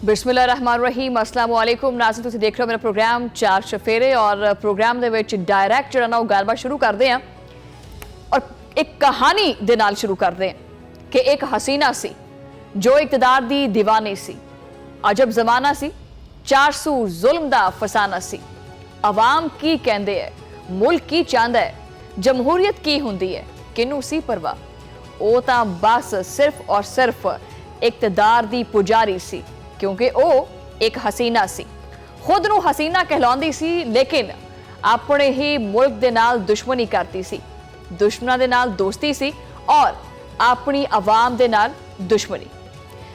बिस्मिल्लाहिर्रहमानिर्रहीम अस्सलाम वालेकुम नाज़रीन, तुसीं देख रहे हो मेरा प्रोग्राम चार चफेरे और प्रोग्राम ਦੇ ਵਿੱਚ डायरैक्ट ਜਿਹੜਾ ਨਾ ਉਹ ਗੱਲਬਾਤ ਸ਼ੁਰੂ ਕਰਦੇ ਹਾਂ और एक कहानी ਦੇ ਨਾਲ ਸ਼ੁਰੂ ਕਰਦੇ ਹਾਂ कि एक हसीना सी जो इकतदार दी दीवानी सी। अजब जमाना सी, 400 जुल्म दा फसाना सी। अवाम की कहंदे है, मुल्क की चाहता है, जमहूरीयत की हुंदी है, किनू सी परवाह। ओ तां बस सिर्फ और सिर्फ इकतदार दी पुजारी सी, क्योंकि ओ एक हसीना सी। खुद नू हसीना कहलाउंदी सी, लेकिन अपने ही मुल्क दे नाल दुश्मनी करती सी। दुश्मनां दे नाल दोस्ती सी और अपनी आवाम दे नाल दुश्मनी।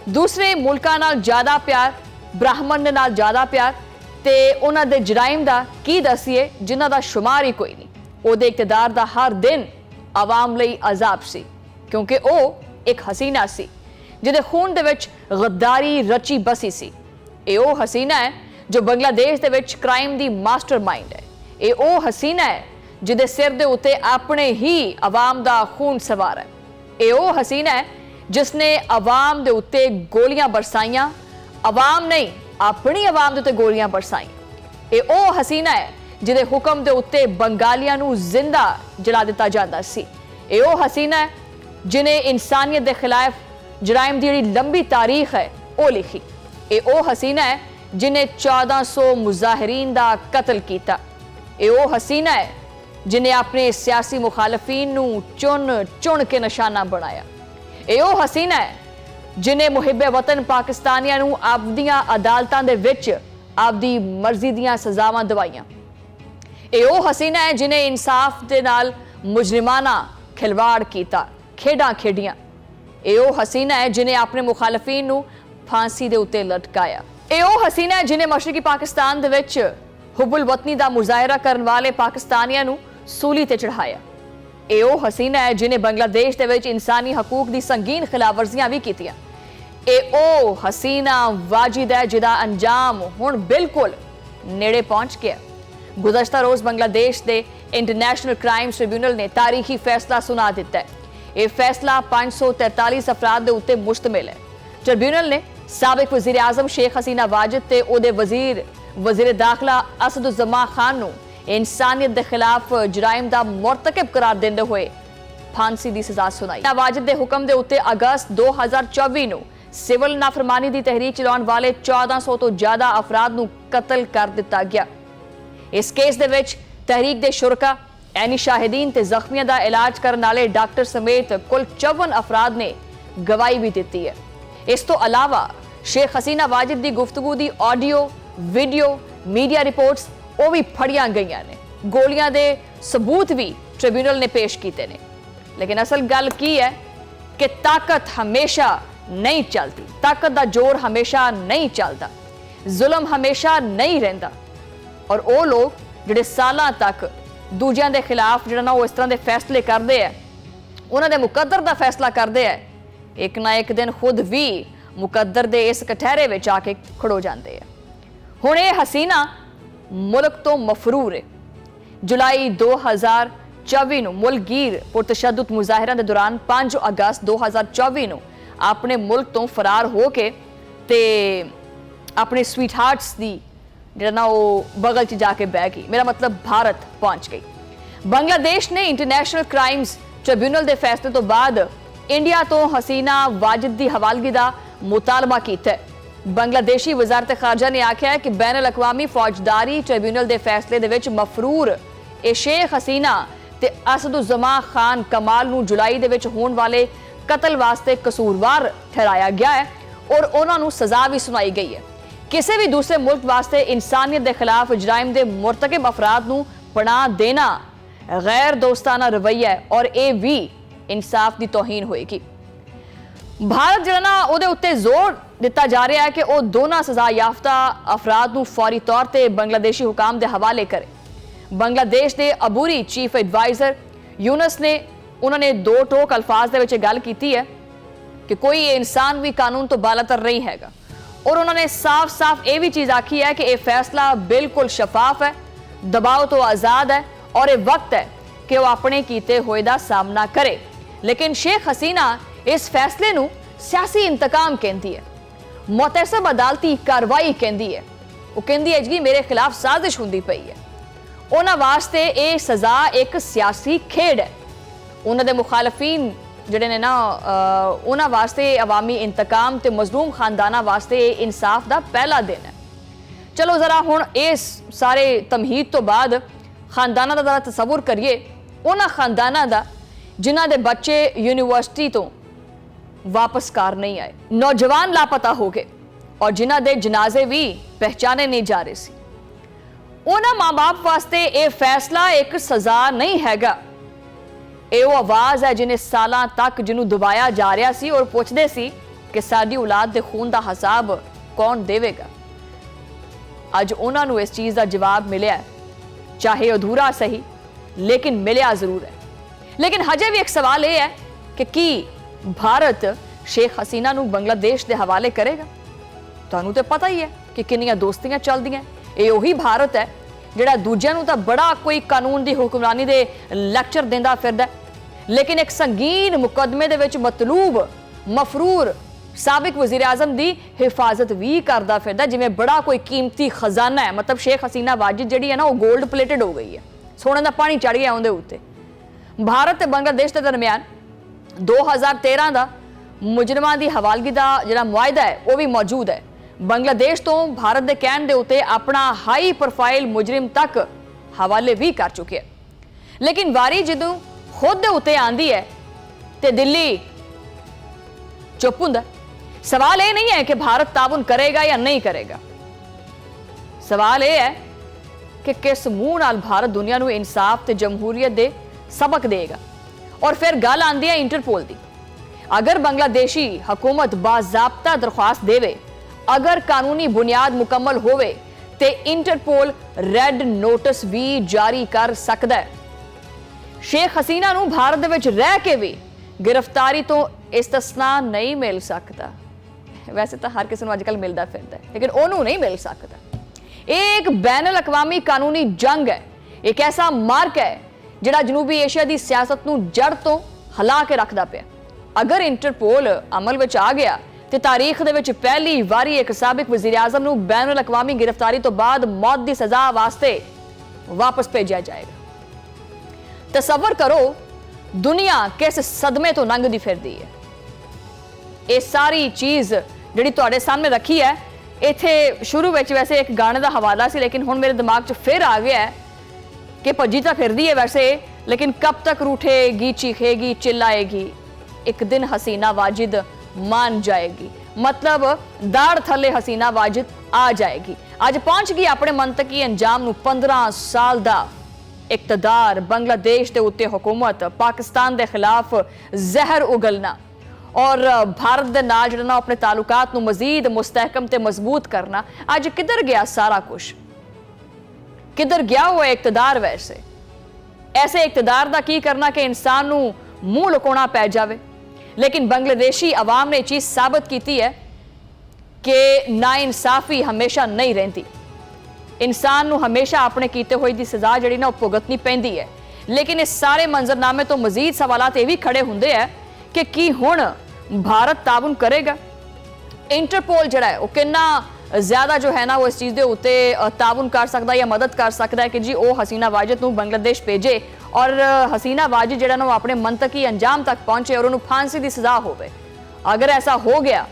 दूसरे मुल्कां नाल ज़्यादा प्यार, ब्राह्मण दे नाल ज़्यादा प्यार ते उन्हां दे जराइम दा की दसीए जिन्हां दा शुमार ही कोई नहीं। ओहदे इकतदार दा हर दिन आवाम लई अजाब सी, क्योंकि ओ एक हसीना सी जिहदे खून दे विच गद्दारी रची बसी सी। ये ओ हसीना है जो बांग्लादेश दे विच क्राइम दी मास्टरमाइंड है। ये ओ हसीना है जिहदे सिर दे उत्ते अपने ही आवाम दा खून सवार है। ये ओ हसीना है जिसने आवाम दे उत्ते गोलियां बरसाइयां, आवाम नहीं अपनी आवाम दे उत्ते गोलियां बरसाइयां। ये ओ हसीना है जिहदे हुक्म दे उत्ते बंगालियां नू जिंदा जला दिता जांदा सी। ये ओ हसीना है जिन्हें इंसानियत दे खिलाफ जराइम दी लंबी तारीख है ओ लिखी। ये ओ हसीना है जिन्हें 1400 मुजाहिरीन दा कत्ल कीता। ये ओ हसीना है जिन्हें अपने सियासी मुखालफीन नू चुन चुन के निशाना बनाया। ये ओ हसीना है जिन्हें मुहिब्बे वतन पाकिस्तानियां नू आपदियां अदालतां दे विच आपदी मर्जी दियां सजावां दवाइयां। ये ओ हसीना है जिन्हें इंसाफ दे नाल मुजरिमाना खिलवाड़ कीता, खेडां खेडियां। ये ओ हसीना है जिन्हें अपने मुखालफीन नू फांसी दे उत्ते लटकाया। ये ओ हसीना है जिन्हें मशरकी पाकिस्तान दे विच हुब्बुल वतनी दा मुजाहिरा करन वाले पाकिस्तानियां नू सूली ते चढ़ाया। ये ओ हसीना है जिन्हें बांग्लादेश दे विच इंसानी हकूक दी संगीन खिलाफवर्जियां भी कीतियां। ये ओ हसीना वाजिद है जिहदा अंजाम हुण बिल्कुल नेड़े पहुंच गया। गुज़श्ता रोज़ बांग्लादेश दे इंटरनेशनल क्राइम ट्रिब्यूनल ने तारीखी फैसला सुना दिता है। ये फैसला 543 अफराद दे उत्ते मुश्तमिल है। ट्रिब्यूनल ने साबिक वज़ीर आज़म शेख हसीना वाजिद ते ओहदे वज़ीर दाखिला असदुज़्ज़मा खान नू इंसानियत के खिलाफ जराइम का मुरतकब करार देंदे हुए फांसी की सजा सुनाई। वाजिद के हुक्म के उत्ते अगस्त 2024 नू सिविल नाफरमानी की तहरीक चलाने वाले 1400 तो ज्यादा अफराद नू कतल कर दिता गया। इस केस दे विच तहरीक के शुरका, ऐनी शाहिदीन ते जख्मियों का इलाज करने वाले डॉक्टर समेत कुल 54 अफराद ने गवाही भी दी है। इस तो अलावा शेख हसीना वाजिद की गुफ्तगू की ऑडियो, वीडियो, मीडिया रिपोर्ट्स वो भी फड़ियां गई ने। गोलियां दे सबूत भी ट्रिब्यूनल ने पेश किए ने। लेकिन असल गल की है कि ताकत हमेशा नहीं चलती, ताकत का जोर हमेशा नहीं चलता, जुल्म हमेशा नहीं रहिंदा। और वो लोग जिहड़े सालां तक दूजियां दे खिलाफ जिहड़ा ना वो इस तरह के फैसले करते हैं, उन्हां दे मुकद्दर का फैसला करते हैं, एक ना एक दिन खुद भी मुकद्दर दे इस कटहरे में आके खड़ो जाते हैं। हुण ये हसीना मुल्क तो मफरूर है। जुलाई 2024 नू मुल्कगीर पुरतशद्दुद मुजाहिरा के दौरान 5 अगस्त 2024 नू अपने मुल्क तो फरार हो के ते अपने स्वीट हार्ट्स दी जिहड़ा ना वो बगल च जाके बह गई। मेरा मतलब भारत पहुंच गई। बांग्लादेश ने इंटरनेशनल क्राइम्स ट्रिब्यूनल के फैसले तो बाद इंडिया तो हसीना वाजिद की हवालगी का मुतालबा किया है। बांग्लादेशी वजारत खारजा ने आख्या है कि बैन अल-अक़वामी फौजदारी ट्रिब्यूनल के फैसले दे विच मफरूर ए शेख हसीना ते असदुज़्ज़मा खान कमाल नू जुलाई दे विच होने वाले कतल वास्ते कसूरवार ठहराया गया है और उन्हां नू सजा भी सुनाई गई है। किसी भी दूसरे मुल्क वास्ते इंसानियत के खिलाफ जराइम के मुरतकब अफराद नू पनाह देना गैर दोस्ताना रवैया है और ये भी इंसाफ की तौहीन होएगी। भारत जिहड़ा ना उहदे उत्ते जोर दिता जा रहा है कि वह दोनों सजा याफ्ता अफराद नू फौरी तौर पर बांग्लादेशी हुकाम के हवाले करे। बांग्लादेश के अबूरी चीफ एडवाइजर यूनस ने उन्होंने दो टोक अल्फाज दे विच गल कीती है कि कोई इंसान भी कानून तो बालातर नहीं हैगा। और उन्होंने साफ साफ ये भी चीज़ आखी है कि यह फैसला बिल्कुल शफाफ है, दबाव तो आज़ाद है और यह वक्त है कि वह अपने कीते हुए का सामना करे। लेकिन शेख हसीना इस फैसले नू सियासी इंतकाम कहती है। ਮੁਤਅਸਬ ਅਦਾਲਤੀ ਕਾਰਵਾਈ ਕਹਿੰਦੀ ਹੈ। ਉਹ ਕਹਿੰਦੀ ਹੈ ਜੀ ਮੇਰੇ ਖਿਲਾਫ ਸਾਜ਼ਿਸ਼ ਹੁੰਦੀ ਪਈ ਹੈ। ਉਹਨਾਂ ਵਾਸਤੇ ਇਹ ਸਜ਼ਾ ਇੱਕ ਸਿਆਸੀ ਖੇਡ ਹੈ। ਉਹਨਾਂ ਦੇ ਮੁਖਾਲਫੀਨ ਜਿਹੜੇ ਨੇ ਨਾ ਉਹਨਾਂ ਵਾਸਤੇ ਅਵਾਮੀ ਇੰਤਕਾਮ ਤੇ ਮਜ਼ਲੂਮ ਖਾਨਦਾਨਾਂ ਵਾਸਤੇ ਇਹ ਇਨਸਾਫ ਦਾ ਪਹਿਲਾ ਦਿਨ ਹੈ। ਚਲੋ ਜ਼ਰਾ ਹੁਣ ਇਸ ਸਾਰੇ ਤਮਹੀਦ ਤੋਂ ਬਾਅਦ ਖਾਨਦਾਨਾਂ ਦਾ ਜ਼ਰਾ ਤਸਵੁਰ ਕਰੀਏ, ਉਹਨਾਂ ਖਾਨਦਾਨਾਂ ਦਾ ਜਿਨ੍ਹਾਂ ਦੇ ਬੱਚੇ ਯੂਨੀਵਰਸਿਟੀ ਤੋਂ ਵਾਪਸ ਘਰ ਨਹੀਂ ਆਏ, ਨੌਜਵਾਨ ਲਾਪਤਾ ਹੋ ਗਏ ਔਰ ਜਿਨ੍ਹਾਂ ਦੇ ਜਨਾਜ਼ੇ ਵੀ ਪਹਿਚਾਨੇ ਨਹੀਂ ਜਾ ਰਹੇ ਸੀ। ਉਹਨਾਂ ਮਾਂ-ਬਾਪ ਵਾਸਤੇ ਇਹ ਫੈਸਲਾ ਇੱਕ ਸਜ਼ਾ ਨਹੀਂ ਹੈਗਾ। ਇਹ ਉਹ ਆਵਾਜ਼ ਹੈ ਜਿਹਨੇ ਸਾਲਾਂ ਤੱਕ ਜਿਹਨੂੰ ਦਬਾਇਆ ਜਾ ਰਿਹਾ ਸੀ ਔਰ ਪੁੱਛਦੇ ਸੀ ਕਿ ਸਾਡੀ ਔਲਾਦ ਦੇ ਖੂਨ ਦਾ ਹਿਸਾਬ ਕੌਣ ਦੇਵੇਗਾ। ਅੱਜ ਉਹਨਾਂ ਨੂੰ ਇਸ ਚੀਜ਼ ਦਾ ਜਵਾਬ ਮਿਲਿਆ, ਚਾਹੇ ਅਧੂਰਾ ਸਹੀ ਲੇਕਿਨ ਮਿਲਿਆ ਜ਼ਰੂਰ ਹੈ। ਲੇਕਿਨ ਹਜੇ ਵੀ ਇੱਕ ਸਵਾਲ ਇਹ ਹੈ ਕਿ ਕੀ ਭਾਰਤ ਸ਼ੇਖ ਹਸੀਨਾ ਨੂੰ ਬੰਗਲਾਦੇਸ਼ ਦੇ ਹਵਾਲੇ ਕਰੇਗਾ? ਤੁਹਾਨੂੰ ਤੇ ਪਤਾ ਹੀ ਹੈ ਕਿ ਕਿੰਨੀਆਂ ਦੋਸਤੀਆਂ ਚੱਲਦੀਆਂ। ਇਹ ਉਹੀ ਭਾਰਤ ਹੈ ਜਿਹੜਾ ਦੂਜਿਆਂ ਨੂੰ ਤਾਂ ਬੜਾ ਕੋਈ ਕਾਨੂੰਨ ਦੀ ਹੁਕਮਰਾਨੀ ਦੇ ਲੈਕਚਰ ਦਿੰਦਾ ਫਿਰਦਾ, ਲੇਕਿਨ ਇੱਕ ਸੰਗੀਨ ਮੁਕੱਦਮੇ ਦੇ ਵਿੱਚ ਮਤਲੂਬ ਮਫਰੂਰ ਸਾਬਿਕ ਵਜ਼ੀਰ ਆਜ਼ਮ ਦੀ ਹਿਫਾਜ਼ਤ ਵੀ ਕਰਦਾ ਫਿਰਦਾ ਜਿਵੇਂ ਬੜਾ ਕੋਈ ਕੀਮਤੀ ਖਜ਼ਾਨਾ ਹੈ। ਮਤਲਬ ਸ਼ੇਖ ਹਸੀਨਾ ਵਾजिद ਜਿਹੜੀ ਹੈ ਨਾ ਉਹ 골ਡ ਪਲੇਟਡ ਹੋ ਗਈ ਹੈ, ਸੋਨੇ ਦਾ ਪਾਣੀ ਚੜ ਗਿਆ ਉਹਦੇ ਉੱਤੇ। ਭਾਰਤ ਤੇ ਬੰਗਲਾਦੇਸ਼ ਦੇ ਦਰਮਿਆਨ 2013 ਦਾ ਮੁਜਰਮਾਂ ਦੀ ਹਵਾਲਗੀ ਦਾ ਜਿਹੜਾ ਮੁਆਇਦਾ ਹੈ ਉਹ ਵੀ ਮੌਜੂਦ ਹੈ। ਬੰਗਲਾਦੇਸ਼ ਤੋਂ ਭਾਰਤ ਦੇ ਕਹਿਣ ਦੇ ਉੱਤੇ ਆਪਣਾ ਹਾਈ ਪ੍ਰੋਫਾਈਲ ਮੁਜਰਮ ਤੱਕ ਹਵਾਲੇ ਵੀ ਕਰ ਚੁੱਕਿਆ। ਲੇਕਿਨ ਵਾਰੀ ਜਦੋਂ ਖੁਦ ਦੇ ਉੱਤੇ ਆਂਦੀ ਹੈ ਤੇ ਦਿੱਲੀ ਚੁੱਪ ਹੁੰਦਾ। ਸਵਾਲ ਇਹ ਨਹੀਂ ਹੈ ਕਿ ਭਾਰਤ ਤਾਬਨ ਕਰੇਗਾ ਜਾਂ ਨਹੀਂ ਕਰੇਗਾ, ਸਵਾਲ ਇਹ ਹੈ ਕਿ ਕਿਸ ਮੂੰਹ ਨਾਲ ਭਾਰਤ ਦੁਨੀਆ ਨੂੰ ਇਨਸਾਫ ਤੇ ਜਮਹੂਰੀਅਤ ਦੇ ਸਬਕ ਦੇਗਾ। और फिर गल आंदी है इंटरपोल दी। अगर बांग्लादेशी हुकूमत बाज़ाब्ता दरख्वास्त देवे, अगर कानूनी बुनियाद मुकम्मल होवे ते इंटरपोल रेड नोटिस भी जारी कर सकदा है। शेख हसीना नूं भारत दे विच रह के भी गिरफ्तारी तो इस्तस्ना नहीं मिल सकता। वैसे तो हर किसी नूं अजकल मिलदा फिरदा है, लेकिन ओनू नहीं मिल सकता। एक बैनुल अक़वामी कानूनी जंग है, एक ऐसा मार्क है ਜਿਹੜਾ ਜਨੂਬੀ ਏਸ਼ੀਆ ਦੀ ਸਿਆਸਤ ਨੂੰ ਜੜ ਤੋਂ ਹਿਲਾ ਕੇ ਰੱਖਦਾ ਪਿਆ। ਅਗਰ ਇੰਟਰਪੋਲ ਅਮਲ ਵਿੱਚ ਆ ਗਿਆ ਤੇ ਤਾਰੀਖ ਦੇ ਵਿੱਚ ਪਹਿਲੀ ਵਾਰੀ ਇੱਕ ਸਾਬਿਕ ਵਜ਼ੀਰ ਆਜ਼ਮ ਨੂੰ ਬੈਨ ਅਲ-ਅਕਵਾਮੀ ਗ੍ਰਿਫਤਾਰੀ ਤੋਂ ਬਾਅਦ ਮੌਤ ਦੀ ਸਜ਼ਾ ਵਾਸਤੇ ਵਾਪਸ ਭੇਜਿਆ ਜਾਏਗਾ। ਤਸੱਵਰ ਕਰੋ ਦੁਨੀਆ ਕਿਸ ਸਦਮੇ ਤੋਂ ਲੰਘਦੀ ਫਿਰਦੀ ਹੈ। ਇਹ ਸਾਰੀ ਚੀਜ਼ ਜਿਹੜੀ ਤੁਹਾਡੇ ਸਾਹਮਣੇ ਰੱਖੀ ਹੈ, ਇੱਥੇ ਸ਼ੁਰੂ ਵਿੱਚ ਵੈਸੇ ਇੱਕ ਗਾਣੇ ਦਾ ਹਵਾਲਾ ਸੀ, ਲੇਕਿਨ ਹੁਣ ਮੇਰੇ ਦਿਮਾਗ 'ਚ ਫਿਰ ਆ ਗਿਆ ਹੈ कि भज्जी तो फिरदी है वैसे, लेकिन कब तक रूठेगी चीखेगी चिल्लाएगी, एक दिन हसीना वाजिद मान जाएगी। मतलब दाड़ थले हसीना वाजिद आ जाएगी। आज पहुंच गई अपने मंतकी अंजाम नूं 15 साल दा इकतदार, बांग्लादेश के उत्ते हुकूमत, पाकिस्तान के खिलाफ जहर उगलना और भारत के नाल जिहड़ा ना अपने तालुकात नूं मजीद मुस्तहकम ते मजबूत करना। अज किधर गया सारा कुछ, किधर गया हुआ इकतदार? वैसे ऐसे इकतदार का की करना कि इंसान नूं मुंह लुकाउणा पै जावे। लेकिन बांग्लादेशी अवाम ने चीज़ साबित की है कि नाइंसाफी हमेशा नहीं रहिंदी। इंसान नूं हमेशा अपने कीते होए दी सज़ा जिहड़ी ना भुगतनी पैंदी है। लेकिन इस सारे मंजरनामे तो मजीद सवालात ये भी खड़े हुंदे है कि की हुण भारत ताउन करेगा? इंटरपोल जिहड़ा है वो किन्ना ज़्यादा जो है ना वो इस चीज़ के उत्ते ताउन कर सकता या मदद कर सकता है कि जी वो हसीना वाजिद नूं बांग्लादेश भेजे और हसीना वाजिद जिहड़ा ना अपने मंतकी अंजाम तक पहुंचे और उन्होंने फांसी की सज़ा होवे। अगर ऐसा हो गया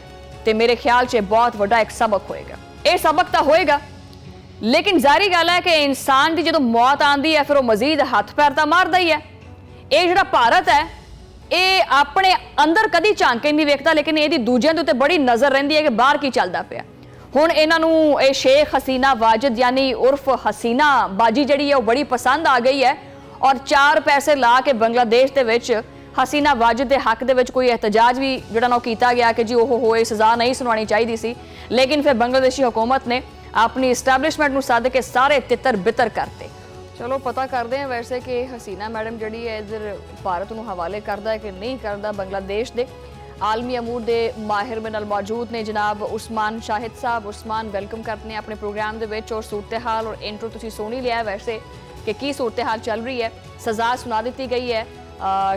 तो मेरे ख्याल से बहुत बड़ा एक सबक होएगा। ये सबक तो होएगा, लेकिन जारी गल है कि इंसान की जो मौत आती है फिर वो मजीद हथ पैर तो मारदा ही है। ये जिहड़ा भारत है ये अपने अंदर कदी झांक के नहीं वेखदा, लेकिन ये दूजिਆਂ ਦੇ ਉੱਤੇ बड़ी नज़र रहिंदी है कि बाहर की चलदा पिया। हुण इन्हां नूं ये शेख हसीना वाजिद यानी उर्फ हसीना बाजी जिहड़ी है वो बड़ी पसंद आ गई है और 4 पैसे ला के बांग्लादेश दे विच हसीना वाजिद के हक दे विच कोई एहतजाज भी जिहड़ा ना कीता गया कि जी ओह होए सज़ा नहीं सुनानी चाहिदी सी। लेकिन फिर बांग्लादेशी हुकूमत ने अपनी इस्टैबलिशमेंट नूं सद के सारे तितर बितर करते। चलो पता करते हैं वैसे कि हसीना मैडम जिहड़ी है इधर भारत नूं हवाले करदा है कि नहीं करदा बांग्लादेश दे। आलमी अमूर दे माहिर में नाल मौजूद ने जनाब उस्मान शाहिद साहब। उस्मान वेलकम करते हैं अपने प्रोग्राम दे विच और सूरत हाल और इंट्रो तुसीं सुनी लिया है वैसे कि की सूरत हाल चल रही है। सज़ा सुना दी गई है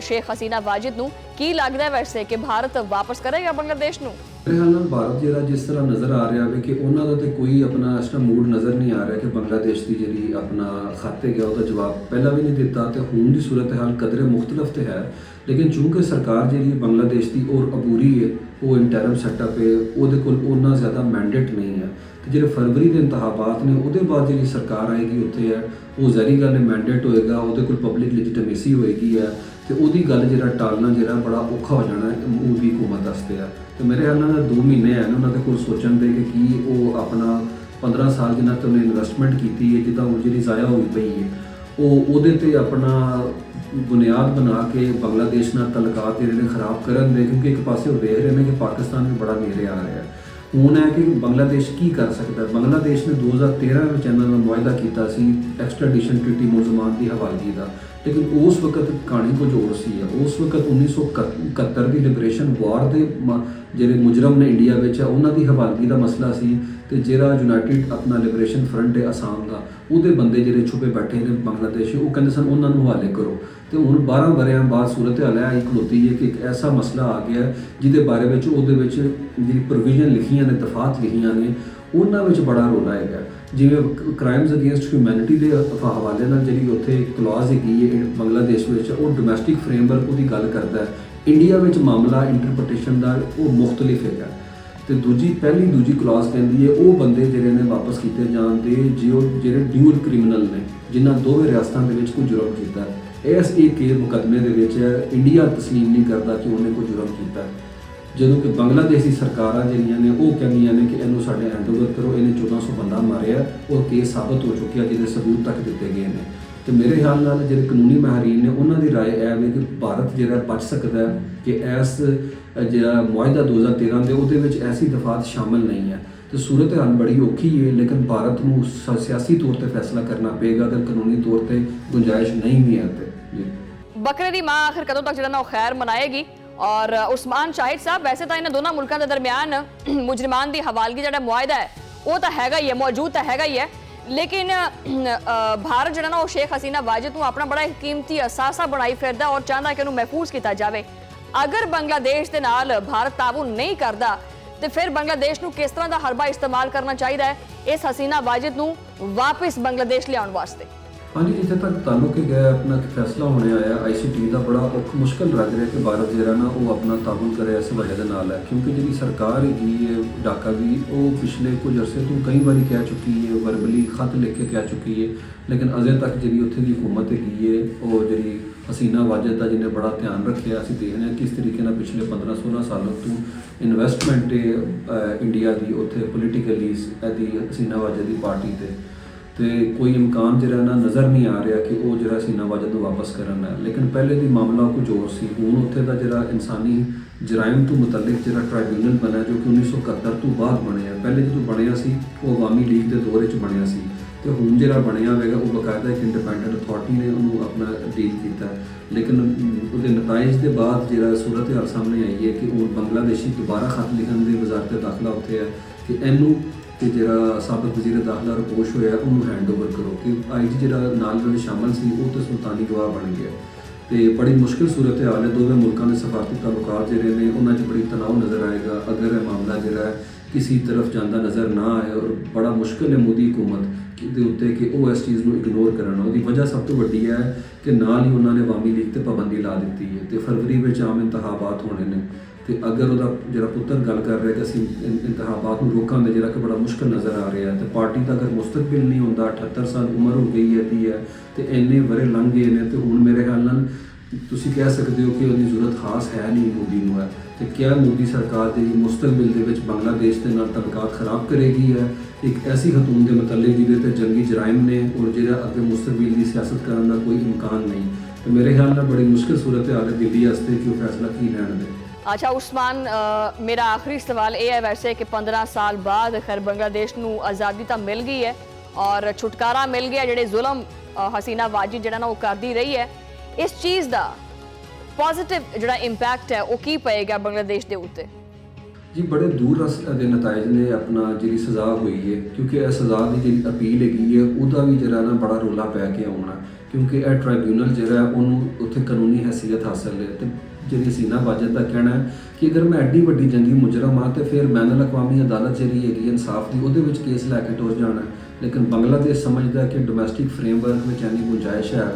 शेख हसीना वाजिद नूं, ਕੀ ਲੱਗਦਾ ਹੈ ਵੈਸੇ ਕਿ ਭਾਰਤ ਵਾਪਸ ਕਰੇਗਾ ਬੰਗਲਾदेश ਨੂੰ? ਮੇਰੇ ਖਿਆਲ ਨਾਲ ਭਾਰਤ ਜਿਹੜਾ ਜਿਸ ਤਰ੍ਹਾਂ ਨਜ਼ਰ ਆ ਰਿਹਾ ਵੇ ਕਿ ਉਹਨਾਂ ਦਾ ਤੇ ਕੋਈ ਆਪਣਾ ਇਸ ਤਰ੍ਹਾਂ ਮੂਡ ਨਜ਼ਰ ਨਹੀਂ ਆ ਰਿਹਾ ਕਿ ਬੰਗਲਾदेश ਦੀ ਜਿਹੜੀ ਆਪਣਾ ਖਾਤੇ ਗਿਆ ਉਹਦਾ ਜਵਾਬ ਪਹਿਲਾਂ ਵੀ ਨਹੀਂ ਦਿੱਤਾ ਤੇ ਹੁਣ ਦੀ ਸੂਰਤ ਹਾਲ ਕਦਰੇ ਮੁਖਤਲਫ ਤੇ ਹੈ। ਲੇਕਿਨ ਚੂੰਕਿ ਸਰਕਾਰ ਜਿਹੜੀ ਬੰਗਲਾदेश ਦੀ ਔਰ ਅਬੂਰੀ ਹੈ, ਉਹ ਇੰਟਰਮ ਸੈਟਅਪ ਹੈ, ਉਹਦੇ ਕੋਲ ਉਹਨਾਂ ਜ਼ਿਆਦਾ ਮੈਂਡੇਟ ਨਹੀਂ ਹੈ ਤੇ ਜਿਹੜੇ ਫਰਵਰੀ ਦੇ ਇੰਤਖਾਬਾਤ ਨੇ ਉਹਦੇ ਬਾਅਦ ਜਿਹੜੀ ਸਰਕਾਰ ਆਏਗੀ ਉੱਥੇ ਹੈ, ਉਹ ਜ਼ਾਹਿਰੀ ਗੱਲ ਹੈ ਮੈਂਡੇਟ ਹੋਏਗਾ, ਉਹਦੇ ਕੋਲ ਪਬਲਿਕ ਲੈਜੀਟੀਮੇਸੀ ਹੋਏਗੀ ਹੈ ਤੇ ਉਹਦੀ ਗੱਲ ਜਿਹੜਾ ਟਾਲਣਾ ਜਿਹੜਾ ਬੜਾ ਔਖਾ ਹੋ ਜਾਣਾ ਮੋਦੀ ਹਕੂਮਤ ਵਾਸਤੇ ਆ। ਤੇ ਮੇਰੇ ਖਿਆਲ ਨਾਲ 2 ਮਹੀਨੇ ਹੈ ਉਹਨਾਂ ਦੇ ਕੋਲ ਸੋਚਣ ਦੇ ਕਿ ਕੀ ਉਹ ਆਪਣਾ 15 ਸਾਲ ਜਿਨ੍ਹਾਂ ਤੇ ਉਹਨੇ ਇਨਵੈਸਟਮੈਂਟ ਕੀਤੀ ਹੈ ਜਿੱਦਾਂ ਉਹ ਜਿਹੜੀ ਜ਼ਾਇਆ ਹੋਈ ਪਈ ਹੈ ਉਹਦੇ ਤੇ ਆਪਣਾ ਬੁਨਿਆਦ ਬਣਾ ਕੇ ਬੰਗਲਾदेश ਨਾਲ ਤਲਕਾਤ ਜਿਹੜੇ ਨੇ ਖਰਾਬ ਕਰਨ ਦੇ, ਕਿਉਂਕਿ ਇੱਕ ਪਾਸੇ ਉਹ ਦੇਖ ਰਹੇ ਨੇ ਕਿ ਪਾਕਿਸਤਾਨ ਵੀ ਬੜਾ ਨੇੜੇ ਆ ਰਿਹਾ ਹੈ। ਹੁਣ ਹੈ ਕਿ ਬੰਗਲਾदेश ਕੀ ਕਰ ਸਕਦਾ। ਬੰਗਲਾदेश ਨੇ 2013 ਵਿੱਚ ਇਹਨਾਂ ਨਾਲ ਮੁਆਹਦਾ ਕੀਤਾ ਸੀ ਐਕਸਟ੍ਰੈਡੀਸ਼ਨ ਟ੍ਰੀਟੀ ਮੁਲਜ਼ਮਾਨ ਦੀ ਹਵਾਲਗੀ ਦਾ, ਲੇਕਿਨ ਉਸ ਵਕਤ ਕਹਾਣੀ ਕੁਝ ਹੋਰ ਸੀ। ਉਸ ਵਕਤ 1971 ਦੀ ਲਿਬਰੇਸ਼ਨ ਵਾਰ ਦੇ ਜਿਹੜੇ ਮੁਜਰਮ ਨੇ ਇੰਡੀਆ ਵਿੱਚ ਉਹਨਾਂ ਦੀ ਹਵਾਲਗੀ ਦਾ ਮਸਲਾ ਸੀ ਤੇ ਜਿਹੜਾ ਯੂਨਾਈਟਿਡ ਆਪਣਾ ਲਿਬਰੇਸ਼ਨ ਫਰੰਟ ਹੈ ਅਸਾਮ ਦਾ, ਉਹਦੇ ਬੰਦੇ ਜਿਹੜੇ ਛੁਪੇ ਬੈਠੇ ਨੇ ਬੰਗਲਾदेश, ਉਹ ਕਹਿੰਦੇ ਸਨ ਉਹਨਾਂ ਨੂੰ ਹਵਾਲੇ ਕਰੋ। ਤੇ ਹੁਣ 12 ਵਰ੍ਹਿਆਂ ਬਾਅਦ ਸੂਰਤ ਹਾਲ ਹੈ ਖਲੋਤੀ ਹੈ ਕਿ ਇੱਕ ਐਸਾ ਮਸਲਾ ਆ ਗਿਆ ਜਿਹਦੇ ਬਾਰੇ ਵਿੱਚ ਉਹਦੇ ਵਿੱਚ ਜਿਹੜੀ ਪ੍ਰੋਵੀਜ਼ਨ ਲਿਖੀਆਂ ਨੇ, ਦਫਾਤ ਲਿਖੀਆਂ ਨੇ, ਉਹਨਾਂ ਵਿੱਚ ਬੜਾ ਰੋਲਾ ਹੈਗਾ। ਜਿਵੇਂ ਕ੍ਰਾਈਮਸ ਅਗੇਂਸਟ ਹਿਊਮੈਨਿਟੀ ਦੇ ਹਵਾਲੇ ਨਾਲ ਜਿਹੜੀ ਉੱਥੇ ਕਲੌਜ਼ ਹੈਗੀ ਹੈ ਬੰਗਲਾदेश ਵਿੱਚ, ਉਹ ਡੋਮੈਸਟਿਕ ਫਰੇਮਵਰਕ ਉਹਦੀ ਗੱਲ ਕਰਦਾ ਹੈ। ਇੰਡੀਆ ਵਿੱਚ ਮਾਮਲਾ ਇੰਟਰਪ੍ਰੀਟੇਸ਼ਨ ਦਾ ਉਹ ਮੁਖਤਲਿਫ ਹੈਗਾ ਤੇ ਦੂਜੀ ਕਲੌਜ਼ ਕਹਿੰਦੀ ਹੈ ਉਹ ਬੰਦੇ ਜਿਹੜੇ ਨੇ ਵਾਪਸ ਕੀਤੇ ਜਾਣ ਦੇ ਜਿਹੜੇ ਡਿਊਲ ਕ੍ਰਿਮੀਨਲ ਨੇ ਜਿਨ੍ਹਾਂ ਦੋਵੇਂ ਰਿਆਸਤਾਂ ਦੇ ਵਿੱਚ ਕੋਈ ਜੁਰਮ ਕੀਤਾ। ਇਸ ਇੱਕ ਮੁਕੱਦਮੇ ਦੇ ਵਿੱਚ ਇੰਡੀਆ ਤਸਲੀਮ ਨਹੀਂ ਕਰਦਾ ਕਿ ਉਹਨੇ ਕੋਈ ਜੁਰਮ ਕੀਤਾ, ਜਦੋਂ ਕਿ ਬੰਗਲਾदेश ਦੀ ਸਰਕਾਰਾਂ ਜਿਹੜੀਆਂ ਨੇ ਉਹ ਕਹਿੰਦੀਆਂ ਨੇ ਕਿ ਇਹਨੂੰ ਸਾਡੇ ਹੈਂਡਓਵਰ ਕਰੋ, ਇਹਨੇ 1400 ਬੰਦਾ ਮਾਰਿਆ ਔਰ ਕੇਸ ਸਾਬਤ ਹੋ ਚੁੱਕਿਆ ਜਿਹਦੇ ਸਬੂਤ ਤੱਕ ਦਿੱਤੇ ਗਏ ਨੇ। ਤੇ ਮੇਰੇ ਖਿਆਲ ਨਾਲ ਜਿਹੜੇ ਕਾਨੂੰਨੀ ਮਾਹਰੀਨ ਨੇ ਉਹਨਾਂ ਦੀ ਰਾਏ ਇਹ ਹੈ ਕਿ ਭਾਰਤ ਜਿਹੜਾ ਬਚ ਸਕਦਾ ਹੈ ਕਿ ਇਸ ਜਿਹੜਾ ਮੁਆਹਦਾ 2013 ਦੇ ਉਹਦੇ ਵਿੱਚ ਐਸੀ ਦਫਾਤ ਸ਼ਾਮਲ ਨਹੀਂ ਹੈ ਤੇ ਸੂਰਤ ਹਾਲ ਬੜੀ ਔਖੀ ਹੈ। ਲੇਕਿਨ ਭਾਰਤ ਨੂੰ ਸਿਆਸੀ ਤੌਰ ਤੇ ਫੈਸਲਾ ਕਰਨਾ ਪਏਗਾ ਅਗਰ ਕਾਨੂੰਨੀ ਤੌਰ ਤੇ ਗੁੰਜਾਇਸ਼ ਨਹੀਂ ਵੀ ਹੈ ਤੇ ਬਕਰੇ ਦੀ ਮਾਂ ਆਖਿਰ ਕਦੋਂ ਤੱਕ ਜਿਹੜਾ ਨਾ ਉਹ ਖੈਰ ਮਨਾਏਗੀ। ਔਰ ਉਸਮਾਨ ਸ਼ਾਹਿਦ ਸਾਹਿਬ, ਵੈਸੇ ਤਾਂ ਇਹਨਾਂ ਦੋਨਾਂ ਮੁਲਕਾਂ ਦੇ ਦਰਮਿਆਨ ਮੁਜਰਮਾਨ ਦੀ ਹਵਾਲਗੀ ਜਿਹੜਾ ਮੁਆਹਦਾ ਹੈ ਉਹ ਤਾਂ ਹੈਗਾ ਹੀ ਹੈ, ਮੌਜੂਦ ਤਾਂ ਹੈਗਾ ਹੀ ਹੈ, ਲੇਕਿਨ ਭਾਰਤ ਜਿਹੜਾ ਨਾ ਉਹ ਸ਼ੇਖ ਹਸੀਨਾ ਵਾਜਿਦ ਨੂੰ ਆਪਣਾ ਬੜਾ ਕੀਮਤੀ ਅਸਾਸਾ ਬਣਾਈ ਫਿਰਦਾ ਔਰ ਚਾਹੁੰਦਾ ਕਿ ਉਹਨੂੰ ਮਹਿਫੂਜ਼ ਕੀਤਾ ਜਾਵੇ। ਅਗਰ ਬੰਗਲਾदेश ਦੇ ਨਾਲ ਭਾਰਤ ਤਾਉਨ ਨਹੀਂ ਕਰਦਾ ਤੇ ਫਿਰ ਬੰਗਲਾदेश ਨੂੰ ਕਿਸ ਤਰ੍ਹਾਂ ਦਾ ਹਰਬਾ ਇਸਤੇਮਾਲ ਕਰਨਾ ਚਾਹੀਦਾ ਹੈ ਇਸ ਹਸੀਨਾ ਵਾਜਿਦ ਨੂੰ ਵਾਪਸ ਬੰਗਲਾदेश ਲਿਆਉਣ ਵਾਸਤੇ? ਹਾਂਜੀ, ਜਿੱਥੇ ਤੱਕ ਤਾਲੁਕ ਗਿਆ ਆਪਣਾ ਫੈਸਲਾ ਹੋਣੇ ਆਇਆ ICT ਦਾ ਬੜਾ ਮੁਸ਼ਕਲ ਲੱਗ ਰਿਹਾ ਕਿ ਭਾਰਤ ਜਿਹੜਾ ਨਾ ਉਹ ਆਪਣਾ ਤਾਬਨ ਕਰੇ ਇਸ ਵਜ੍ਹਾ ਦੇ ਨਾਲ ਹੈ, ਕਿਉਂਕਿ ਜਿਹੜੀ ਸਰਕਾਰ ਹੈਗੀ ਹੈ ਢਾਕਾ ਦੀ ਉਹ ਪਿਛਲੇ ਕੁਝ ਅਰਸੇ ਤੋਂ ਕਈ ਵਾਰੀ ਕਹਿ ਚੁੱਕੀ ਹੈ, ਵਰਬਲੀ ਖਤ ਲਿਖ ਕੇ ਕਹਿ ਚੁੱਕੀ ਹੈ, ਲੇਕਿਨ ਅਜੇ ਤੱਕ ਜਿਹੜੀ ਉੱਥੇ ਦੀ ਹਕੂਮਤ ਹੈਗੀ ਹੈ ਉਹ ਜਿਹੜੀ ਹਸੀਨਾ ਵਾਜਿਦ ਦਾ ਜਿਹਨੇ ਬੜਾ ਧਿਆਨ ਰੱਖਿਆ। ਅਸੀਂ ਦੇਖਦੇ ਹਾਂ ਕਿਸ ਤਰੀਕੇ ਨਾਲ ਪਿਛਲੇ 15-16 ਸਾਲਾਂ ਤੋਂ ਇਨਵੈਸਟਮੈਂਟ ਇੰਡੀਆ ਦੀ ਉੱਥੇ ਪੋਲੀਟੀਕਲੀ ਇਹਦੀ ਹਸੀਨਾ ਵਾਜਿਦ ਦੀ ਪਾਰਟੀ ਤੇ ਕੋਈ ਇਮਕਾਨ ਜਿਹੜਾ ਨਾ ਨਜ਼ਰ ਨਹੀਂ ਆ ਰਿਹਾ ਕਿ ਉਹ ਜਿਹੜਾ ਹਸੀਨਾ ਵਾਜਿਦ ਨੂੰ ਵਾਪਸ ਕਰਨ ਹੈ। ਲੇਕਿਨ ਪਹਿਲੇ ਦੀ ਮਾਮਲਾ ਕੁਝ ਹੋਰ ਸੀ। ਹੁਣ ਉੱਥੇ ਦਾ ਜਿਹੜਾ ਇਨਸਾਨੀ ਜਰਾਇਮ ਤੋਂ ਮੁਤਲਕ ਜਿਹੜਾ ਟ੍ਰਾਈਬਿਊਨਲ ਬਣਿਆ ਜੋ ਕਿ 1971 ਤੋਂ ਬਾਅਦ ਬਣਿਆ, ਪਹਿਲੇ ਜਦੋਂ ਬਣਿਆ ਸੀ ਉਹ ਅਵਾਮੀ ਲੀਗ ਦੇ ਦੌਰ ਵਿੱਚ ਬਣਿਆ ਸੀ ਤੇ ਹੁਣ ਜਿਹੜਾ ਬਣਿਆ ਹੋਵੇਗਾ ਉਹ ਬਕਾਇਦਾ ਇੱਕ ਇੰਡੀਪੈਂਡੈਂਟ ਅਥਾਰਟੀ ਨੇ ਉਹਨੂੰ ਆਪਣਾ ਡੀਲ ਕੀਤਾ। ਲੇਕਿਨ ਉਹਦੇ ਨਤਾਇਜ ਦੇ ਬਾਅਦ ਜਿਹੜਾ ਸੂਰਤ ਹਾਲ ਸਾਹਮਣੇ ਆਈ ਹੈ ਕਿ ਉਹ ਬੰਗਲਾदेशी ਦੁਬਾਰਾ ਖਤ ਲਿਖਣ ਦੀ ਵਜ਼ਾਰਤ ਦਾਖਲਾ ਉੱਥੇ ਹੈ ਕਿ ਇਹਨੂੰ ਤੇ ਜਿਹੜਾ ਸਾਬਕ ਵਜ਼ੀਰ ਦਾਖਲਾ ਰਪੋਸ਼ ਹੋਇਆ ਉਹਨੂੰ ਹੈਂਡਓਵਰ ਕਰੋ ਕਿ IG ਜਿਹੜਾ ਨਾਲ ਜਿਹੜੇ ਸ਼ਾਮਲ ਸੀ ਉਹ ਤੇ ਸੁਲਤਾਨੀ ਗਵਾਹ ਬਣ ਗਿਆ। ਤੇ ਬੜੀ ਮੁਸ਼ਕਿਲ ਸੂਰਤ ਹਾਲ ਹੈ। ਦੋਵੇਂ ਮੁਲਕਾਂ ਦੇ ਸਫਾਰਤੀ ਤਾਲੁਕਾਤ ਜਿਹੜੇ ਨੇ ਉਹਨਾਂ 'ਚ ਬੜੀ ਤਣਾਅ ਨਜ਼ਰ ਆਏਗਾ ਅਗਰ ਇਹ ਮਾਮਲਾ ਜਿਹੜਾ ਕਿਸੇ ਤਰਫ ਜਾਂਦਾ ਨਜ਼ਰ ਨਾ ਆਏ। ਔਰ ਬੜਾ ਮੁਸ਼ਕਿਲ ਹੈ ਮੋਦੀ ਹਕੂਮਤ ਦੇ ਉੱਤੇ ਕਿ ਉਹ ਇਸ ਚੀਜ਼ ਨੂੰ ਇਗਨੋਰ ਕਰਨ। ਉਹਦੀ ਵਜ੍ਹਾ ਸਭ ਤੋਂ ਵੱਡੀ ਹੈ ਕਿ ਨਾਲ ਹੀ ਉਹਨਾਂ ਨੇ ਅਵਾਮੀ ਲੀਗ ਤੇ ਪਾਬੰਦੀ ਲਾ ਦਿੱਤੀ ਹੈ ਤੇ ਫਰਵਰੀ ਵਿੱਚ ਆਮ ਇੰਤਖਾਬਾਤ ਹੋਣੇ ਨੇ ਤੇ ਅਗਰ ਉਹਦਾ ਜਿਹੜਾ ਪੁੱਤਰ ਗੱਲ ਕਰ ਰਿਹਾ ਕਿ ਅਸੀਂ ਇੰਤਖਾਬਾਤ ਨੂੰ ਰੋਕਾਂਗੇ ਜਿਹੜਾ ਕਿ ਬੜਾ ਮੁਸ਼ਕਿਲ ਨਜ਼ਰ ਆ ਰਿਹਾ ਤੇ ਪਾਰਟੀ ਦਾ ਅਗਰ ਮੁਸਤਕਬਲ ਨਹੀਂ ਹੁੰਦਾ, 78 ਸਾਲ ਉਮਰ ਹੋ ਗਈ ਹੈ ਤੇ ਇੰਨੇ ਵਰੇ ਲੰਘ ਗਏ ਨੇ ਤੇ ਹੁਣ ਮੇਰੇ ਖਿਆਲ ਨਾਲ ਤੁਸੀਂ ਕਹਿ ਸਕਦੇ ਹੋ ਕਿ ਉਹਦੀ ਜ਼ਰੂਰਤ ਖਾਸ ਹੈ ਨਹੀਂ ਮੋਦੀ ਨੂੰ ਹੈ। ਤੇ ਕਿਆ ਮੋਦੀ ਸਰਕਾਰ ਦੀ ਮੁਸਤਕਬਲ ਦੇ ਵਿੱਚ ਬੰਗਲਾदेश ਦੇ ਨਾਲ ਤਲਕਾਤ ਖਰਾਬ ਕਰੇਗੀ ਹੈ ਇੱਕ ਐਸੀ ਖਤੂਨ ਦੇ ਮੁਤਲਕ ਜਿਹਦੇ ਤੇ ਜੰਗੀ ਜਰਾਇਮ ਨੇ ਔਰ ਜਿਹੜਾ ਅੱਗੇ ਮੁਸਤਕਬਲ ਦੀ ਸਿਆਸਤ ਕਰਨ ਦਾ ਕੋਈ ਇਮਕਾਨ ਨਹੀਂ। ਤੇ ਮੇਰੇ ਖਿਆਲ ਨਾਲ ਬੜੀ ਮੁਸ਼ਕਿਲ ਸੂਰਤ ਹਾਲ ਹੈ ਦਿੱਲੀ ਵਾਸਤੇ ਕਿ ਉਹ ਫੈਸਲਾ ਕੀ ਲੈਣ ਦੇ। अच्छा उस्मान, मेरा आखिरी सवाल ये है वैसे कि 15 साल बाद खैर बांग्लादेश नू आज़ादी तो मिल गई है और छुटकारा मिल गया ਜਿਹੜੇ ਜ਼ੁਲਮ ਹਸੀਨਾ ਵਾਜਿਦ ਜਿਹੜਾ ਨਾ ਉਹ ਕਰਦੀ ਰਹੀ ਹੈ, ਇਸ ਚੀਜ਼ ਦਾ ਪੋਜ਼ਿਟਿਵ ਜਿਹੜਾ ਇੰਪੈਕਟ ਹੈ ਉਹ ਕੀ ਪਏਗਾ ਬੰਗਲਾदेश ਦੇ ਉੱਤੇ? ਜੀ ਬੜੇ ਦੂਰ ਰਸ ਦੇ ਨਤਾਇਜ ਨੇ ਆਪਣਾ ਜਿਹੜੀ ਸਜ਼ਾ ਹੋਈ ਹੈ ਕਿਉਂਕਿ ਇਹ ਸਜ਼ਾ ਦੀ ਜਿਹੜੀ ਅਪੀਲ ਹੈਗੀ ਹੈ ਉਹਦਾ ਵੀ ਜਿਹੜਾ ਨਾ ਬੜਾ ਰੋਲਾ ਪੈ ਕੇ ਆਉਣਾ ਕਿਉਂਕਿ ਇਹ ਟ੍ਰਾਈਬਿਊਨਲ ਜਿਹੜਾ ਉਹਨੂੰ ਉੱਥੇ ਕਾਨੂੰਨੀ ਹੈਸੀਅਤ ਹਾਸਲ ਹੈ ਤੇ ਜਿਹੜੀ ਹਸੀਨਾ ਵਾਜਦ ਦਾ ਕਹਿਣਾ ਹੈ ਕਿ ਅਗਰ ਮੈਂ ਐਡੀ ਵੱਡੀ ਜੰਗੀ ਮੁਜਰਮ ਹਾਂ ਤੇ ਫਿਰ ਬੈਨ ਅਲ-ਅਕਵਾਮੀ ਅਦਾਲਤ ਜਿਹੜੀ ਹੈਗੀ ਇਨਸਾਫ ਦੀ ਉਹਦੇ ਵਿੱਚ ਕੇਸ ਲੈ ਕੇ ਟੁਰ ਜਾਣਾ ਹੈ। ਲੇਕਿਨ ਬੰਗਲਾਦੇਸ਼ ਸਮਝਦਾ ਕਿ ਡੋਮੈਸਟਿਕ ਫਰੇਮਵਰਕ ਵਿੱਚ ਇੰਨੀ ਗੁੰਜਾਇਸ਼ ਹੈ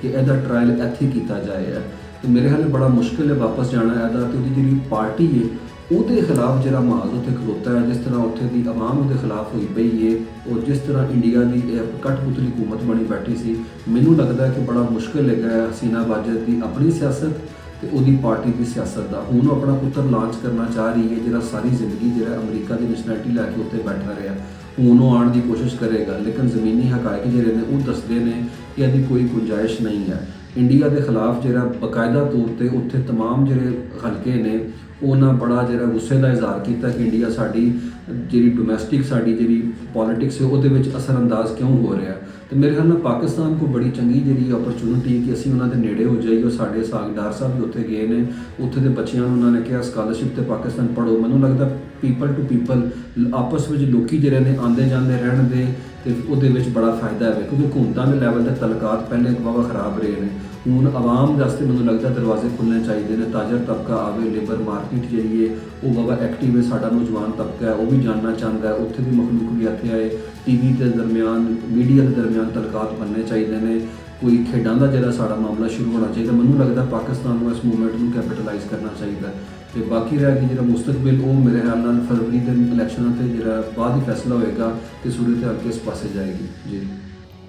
ਕਿ ਇਹਦਾ ਟਰਾਇਲ ਇੱਥੇ ਕੀਤਾ ਜਾਏ ਤੇ ਮੇਰੇ ਹਾਲੇ ਬੜਾ ਮੁਸ਼ਕਿਲ ਹੈ ਵਾਪਸ ਜਾਣਾ ਇਹਦਾ। ਤੇ ਉਹਦੀ ਜਿਹੜੀ ਪਾਰਟੀ ਹੈ ਉਹਦੇ ਖਿਲਾਫ ਜਿਹੜਾ ਮਾਹੌਲ ਉੱਥੇ ਖਲੋਤਾ ਹੈ, ਜਿਸ ਤਰ੍ਹਾਂ ਉੱਥੇ ਦੀ ਆਵਾਮ ਉਹਦੇ ਖਿਲਾਫ ਹੋਈ ਪਈ ਹੈ, ਔਰ ਜਿਸ ਤਰ੍ਹਾਂ ਇੰਡੀਆ ਦੀ ਕਠਪੁਤਲੀ ਹਕੂਮਤ ਬਣੀ ਬੈਠੀ ਸੀ, ਮੈਨੂੰ ਲੱਗਦਾ ਕਿ ਬੜਾ ਮੁਸ਼ਕਿਲ ਹੈਗਾ ਹਸੀਨਾ ਵਾਜਦ ਦੀ ਆਪਣੀ ਸਿਆਸਤ ਤੇ ਉਹਦੀ ਪਾਰਟੀ ਦੀ ਸਿਆਸਤ ਦਾ। ਹੁਣ ਉਹ ਆਪਣਾ ਪੁੱਤਰ ਲਾਂਚ ਕਰਨਾ ਚਾਹ ਰਹੀ ਹੈ ਜਿਹੜਾ ਸਾਰੀ ਜ਼ਿੰਦਗੀ ਜਿਹੜਾ ਅਮਰੀਕਾ ਦੀ ਨੈਸ਼ਨੈਲਿਟੀ ਲੈ ਕੇ ਉੱਤੇ ਬੈਠਾ ਰਿਹਾ, ਹੁਣ ਉਹ ਆਉਣ ਦੀ ਕੋਸ਼ਿਸ਼ ਕਰੇਗਾ। ਲੇਕਿਨ ਜ਼ਮੀਨੀ ਹਕਾਇਕ ਜਿਹੜੇ ਨੇ ਉਹ ਦੱਸਦੇ ਨੇ ਕਿ ਇਹਦੀ ਕੋਈ ਗੁੰਜਾਇਸ਼ ਨਹੀਂ ਹੈ। ਇੰਡੀਆ ਦੇ ਖਿਲਾਫ ਜਿਹੜਾ ਬਾਕਾਇਦਾ ਤੌਰ ਤੇ ਉੱਥੇ तमाम ਜਿਹੜੇ ਹਲਕੇ ਨੇ ਉਹਨਾਂ ਬੜਾ ਜਿਹੜਾ ਗੁੱਸੇ ਦਾ ਇਜ਼ਹਾਰ ਕੀਤਾ ਕਿ ਇੰਡੀਆ ਸਾਡੀ ਜਿਹੜੀ ਡੋਮੈਸਟਿਕ ਸਾਡੀ ਜਿਹੜੀ ਪੋਲਿਟਿਕਸ ਹੈ ਉਹਦੇ ਵਿੱਚ ਅਸਰਅੰਦਾਜ਼ ਕਿਉਂ ਹੋ ਰਿਹਾ। ਤੇ ਮੇਰੇ ਖਿਆਲ ਨਾਲ ਪਾਕਿਸਤਾਨ ਕੋਲ ਬੜੀ ਚੰਗੀ ਜਿਹੜੀ ਓਪਰਚੁਨਿਟੀ ਕਿ ਅਸੀਂ ਉਹਨਾਂ ਦੇ ਨੇੜੇ ਹੋ ਜਾਈਏ। ਉਹ ਸਾਡੇ ਸਾਗਦਾਰ ਸਾਹਿਬ ਵੀ ਉੱਥੇ ਗਏ ਨੇ, ਉੱਥੇ ਦੇ ਬੱਚਿਆਂ ਨੂੰ ਉਹਨਾਂ ਨੇ ਕਿਹਾ ਸਕਾਲਰਸ਼ਿਪ ਤੇ ਪਾਕਿਸਤਾਨ ਪੜ੍ਹੋ। ਮੈਨੂੰ ਲੱਗਦਾ ਪੀਪਲ ਟੂ ਪੀਪਲ ਆਪਸ ਵਿੱਚ ਲੋਕੀ ਜਿਹੜੇ ਨੇ ਆਉਂਦੇ ਜਾਂਦੇ ਰਹਿਣ ਦੇ ਤੇ ਉਹਦੇ ਵਿੱਚ ਬੜਾ ਫਾਇਦਾ ਹੈ, ਕਿਉਂਕਿ ਹਕੂਮਤਾਂ ਦੇ ਲੈਵਲ ਤੇ ਤਲਕਾਤ ਪਹਿਲੇ ਵਾਹਵਾ ਖਰਾਬ ਰਹੇ ਨੇ। ਹੁਣ ਆਵਾਮ ਵਾਸਤੇ ਮੈਨੂੰ ਲੱਗਦਾ ਦਰਵਾਜ਼ੇ ਖੁੱਲ੍ਹਣੇ ਚਾਹੀਦੇ ਨੇ, ਤਾਜਰ ਤਬਕਾ ਆਵੇ, ਲੇਬਰ ਮਾਰਕੀਟ ਜਿਹੜੀ ਹੈ ਉਹ ਵਾਹਵਾ ਐਕਟਿਵ ਹੈ, ਸਾਡਾ ਨੌਜਵਾਨ ਤਬਕਾ ਹੈ ਉਹ ਵੀ ਜਾਣਨਾ ਚਾਹੁੰਦਾ ਹੈ, ਉੱਥੇ ਦੀ ਮਖਲੂਕ ਵੀ ਇੱਥੇ ਆਏ। ਟੀਵੀ ਦੇ ਦਰਮਿਆਨ ਮੀਡੀਆ ਦੇ ਦਰਮਿਆਨ ਤਲਕਾਤ ਬਣਨੇ ਚਾਹੀਦੇ ਨੇ। ਕੋਈ ਖੇਡਾਂ ਦਾ ਜਿਹੜਾ ਸਾਡਾ ਮਾਮਲਾ ਸ਼ੁਰੂ ਹੋਣਾ ਚਾਹੀਦਾ। ਮੈਨੂੰ ਲੱਗਦਾ ਪਾਕਿਸਤਾਨ ਨੂੰ ਇਸ ਮੂਵਮੈਂਟ ਨੂੰ ਕੈਪੀਟਲਾਈਜ਼ ਕਰਨਾ ਚਾਹੀਦਾ। ਤੇ ਬਾਕੀ ਰਹਿ ਗਈ ਜਿਹੜਾ ਮੁਸਤਕਬਲ ਉਹ ਮੇਰੇ ਖਿਆਲ ਨਾਲ ਫਰਵਰੀ ਦੇ ਇਲੈਕਸ਼ਨਾਂ ਤੇ ਜਿਹੜਾ ਬਾਅਦ ਹੀ ਫੈਸਲਾ ਹੋਏਗਾ ਕਿ ਸੂਰਤ ਹਾਲ ਕਿਸ ਪਾਸੇ ਜਾਏਗੀ।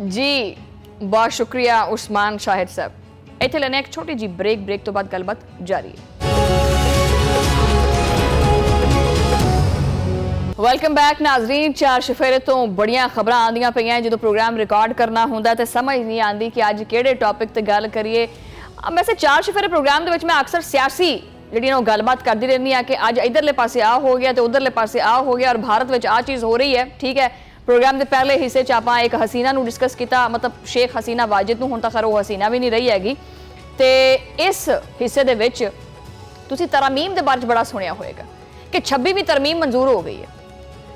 ਜੀ ਬਹੁਤ ਸ਼ੁਕਰੀਆ ਉਸਮਾਨ ਸ਼ਾਹਿਦ ਸਾਹਿਬ। ਇੱਥੇ ਲੈਣੇ ਇੱਕ ਛੋਟੀ ਜੀ ਬ੍ਰੇਕ ਤੋਂ ਬਾਅਦ ਗੱਲਬਾਤ ਜਾਰੀ ਹੈ। Welcome back Nazreen. ਚਾਰ ਸ਼ਫੇਰੇ ਤੋਂ ਬੜੀਆਂ ਖਬਰਾਂ ਆਉਂਦੀਆਂ ਪਈਆਂ। ਜਦੋਂ ਪ੍ਰੋਗਰਾਮ ਰਿਕਾਰਡ ਕਰਨਾ ਹੁੰਦਾ ਤੇ ਸਮਝ ਨਹੀਂ ਆਉਂਦੀ ਕਿ ਅੱਜ ਕਿਹੜੇ ਟੌਪਿਕ ਤੇ ਗੱਲ ਕਰੀਏ। ਵੈਸੇ ਚਾਰ ਸ਼ਫੇਰੇ ਪ੍ਰੋਗਰਾਮ ਦੇ ਵਿੱਚ ਮੈਂ ਅਕਸਰ ਸਿਆਸੀ ਜਿਹੜੀਆਂ ਉਹ ਗੱਲਬਾਤ ਕਰਦੀ ਰਹਿੰਦੀ ਆ ਕਿ ਅੱਜ ਇਧਰਲੇ ਪਾਸੇ ਆ ਹੋ ਗਿਆ ਤੇ ਉਧਰਲੇ ਪਾਸੇ ਆ ਹੋ ਗਿਆ ਔਰ ਭਾਰਤ ਵਿੱਚ ਆ ਚੀਜ਼ ਹੋ ਰਹੀ ਹੈ। ਠੀਕ ਹੈ, ਪ੍ਰੋਗਰਾਮ ਦੇ ਪਹਿਲੇ ਹਿੱਸੇ 'ਚ ਆਪਾਂ ਇੱਕ ਹਸੀਨਾ ਨੂੰ ਡਿਸਕਸ ਕੀਤਾ, ਮਤਲਬ ਸ਼ੇਖ ਹਸੀਨਾ ਵਾਜਿਦ ਨੂੰ। ਹੁਣ ਤਾਂ ਖੈਰ ਉਹ ਹਸੀਨਾ ਵੀ ਨਹੀਂ ਰਹੀ ਹੈਗੀ। ਤੇ ਇਸ ਹਿੱਸੇ ਦੇ ਵਿੱਚ ਤੁਸੀਂ ਤਰਮੀਮ ਦੇ ਬਾਰੇ 'ਚ ਬੜਾ ਸੁਣਿਆ ਹੋਏਗਾ ਕਿ 26ਵੀਂ ਤਰਮੀਮ ਮਨਜ਼ੂਰ ਹੋ ਗਈ ਹੈ।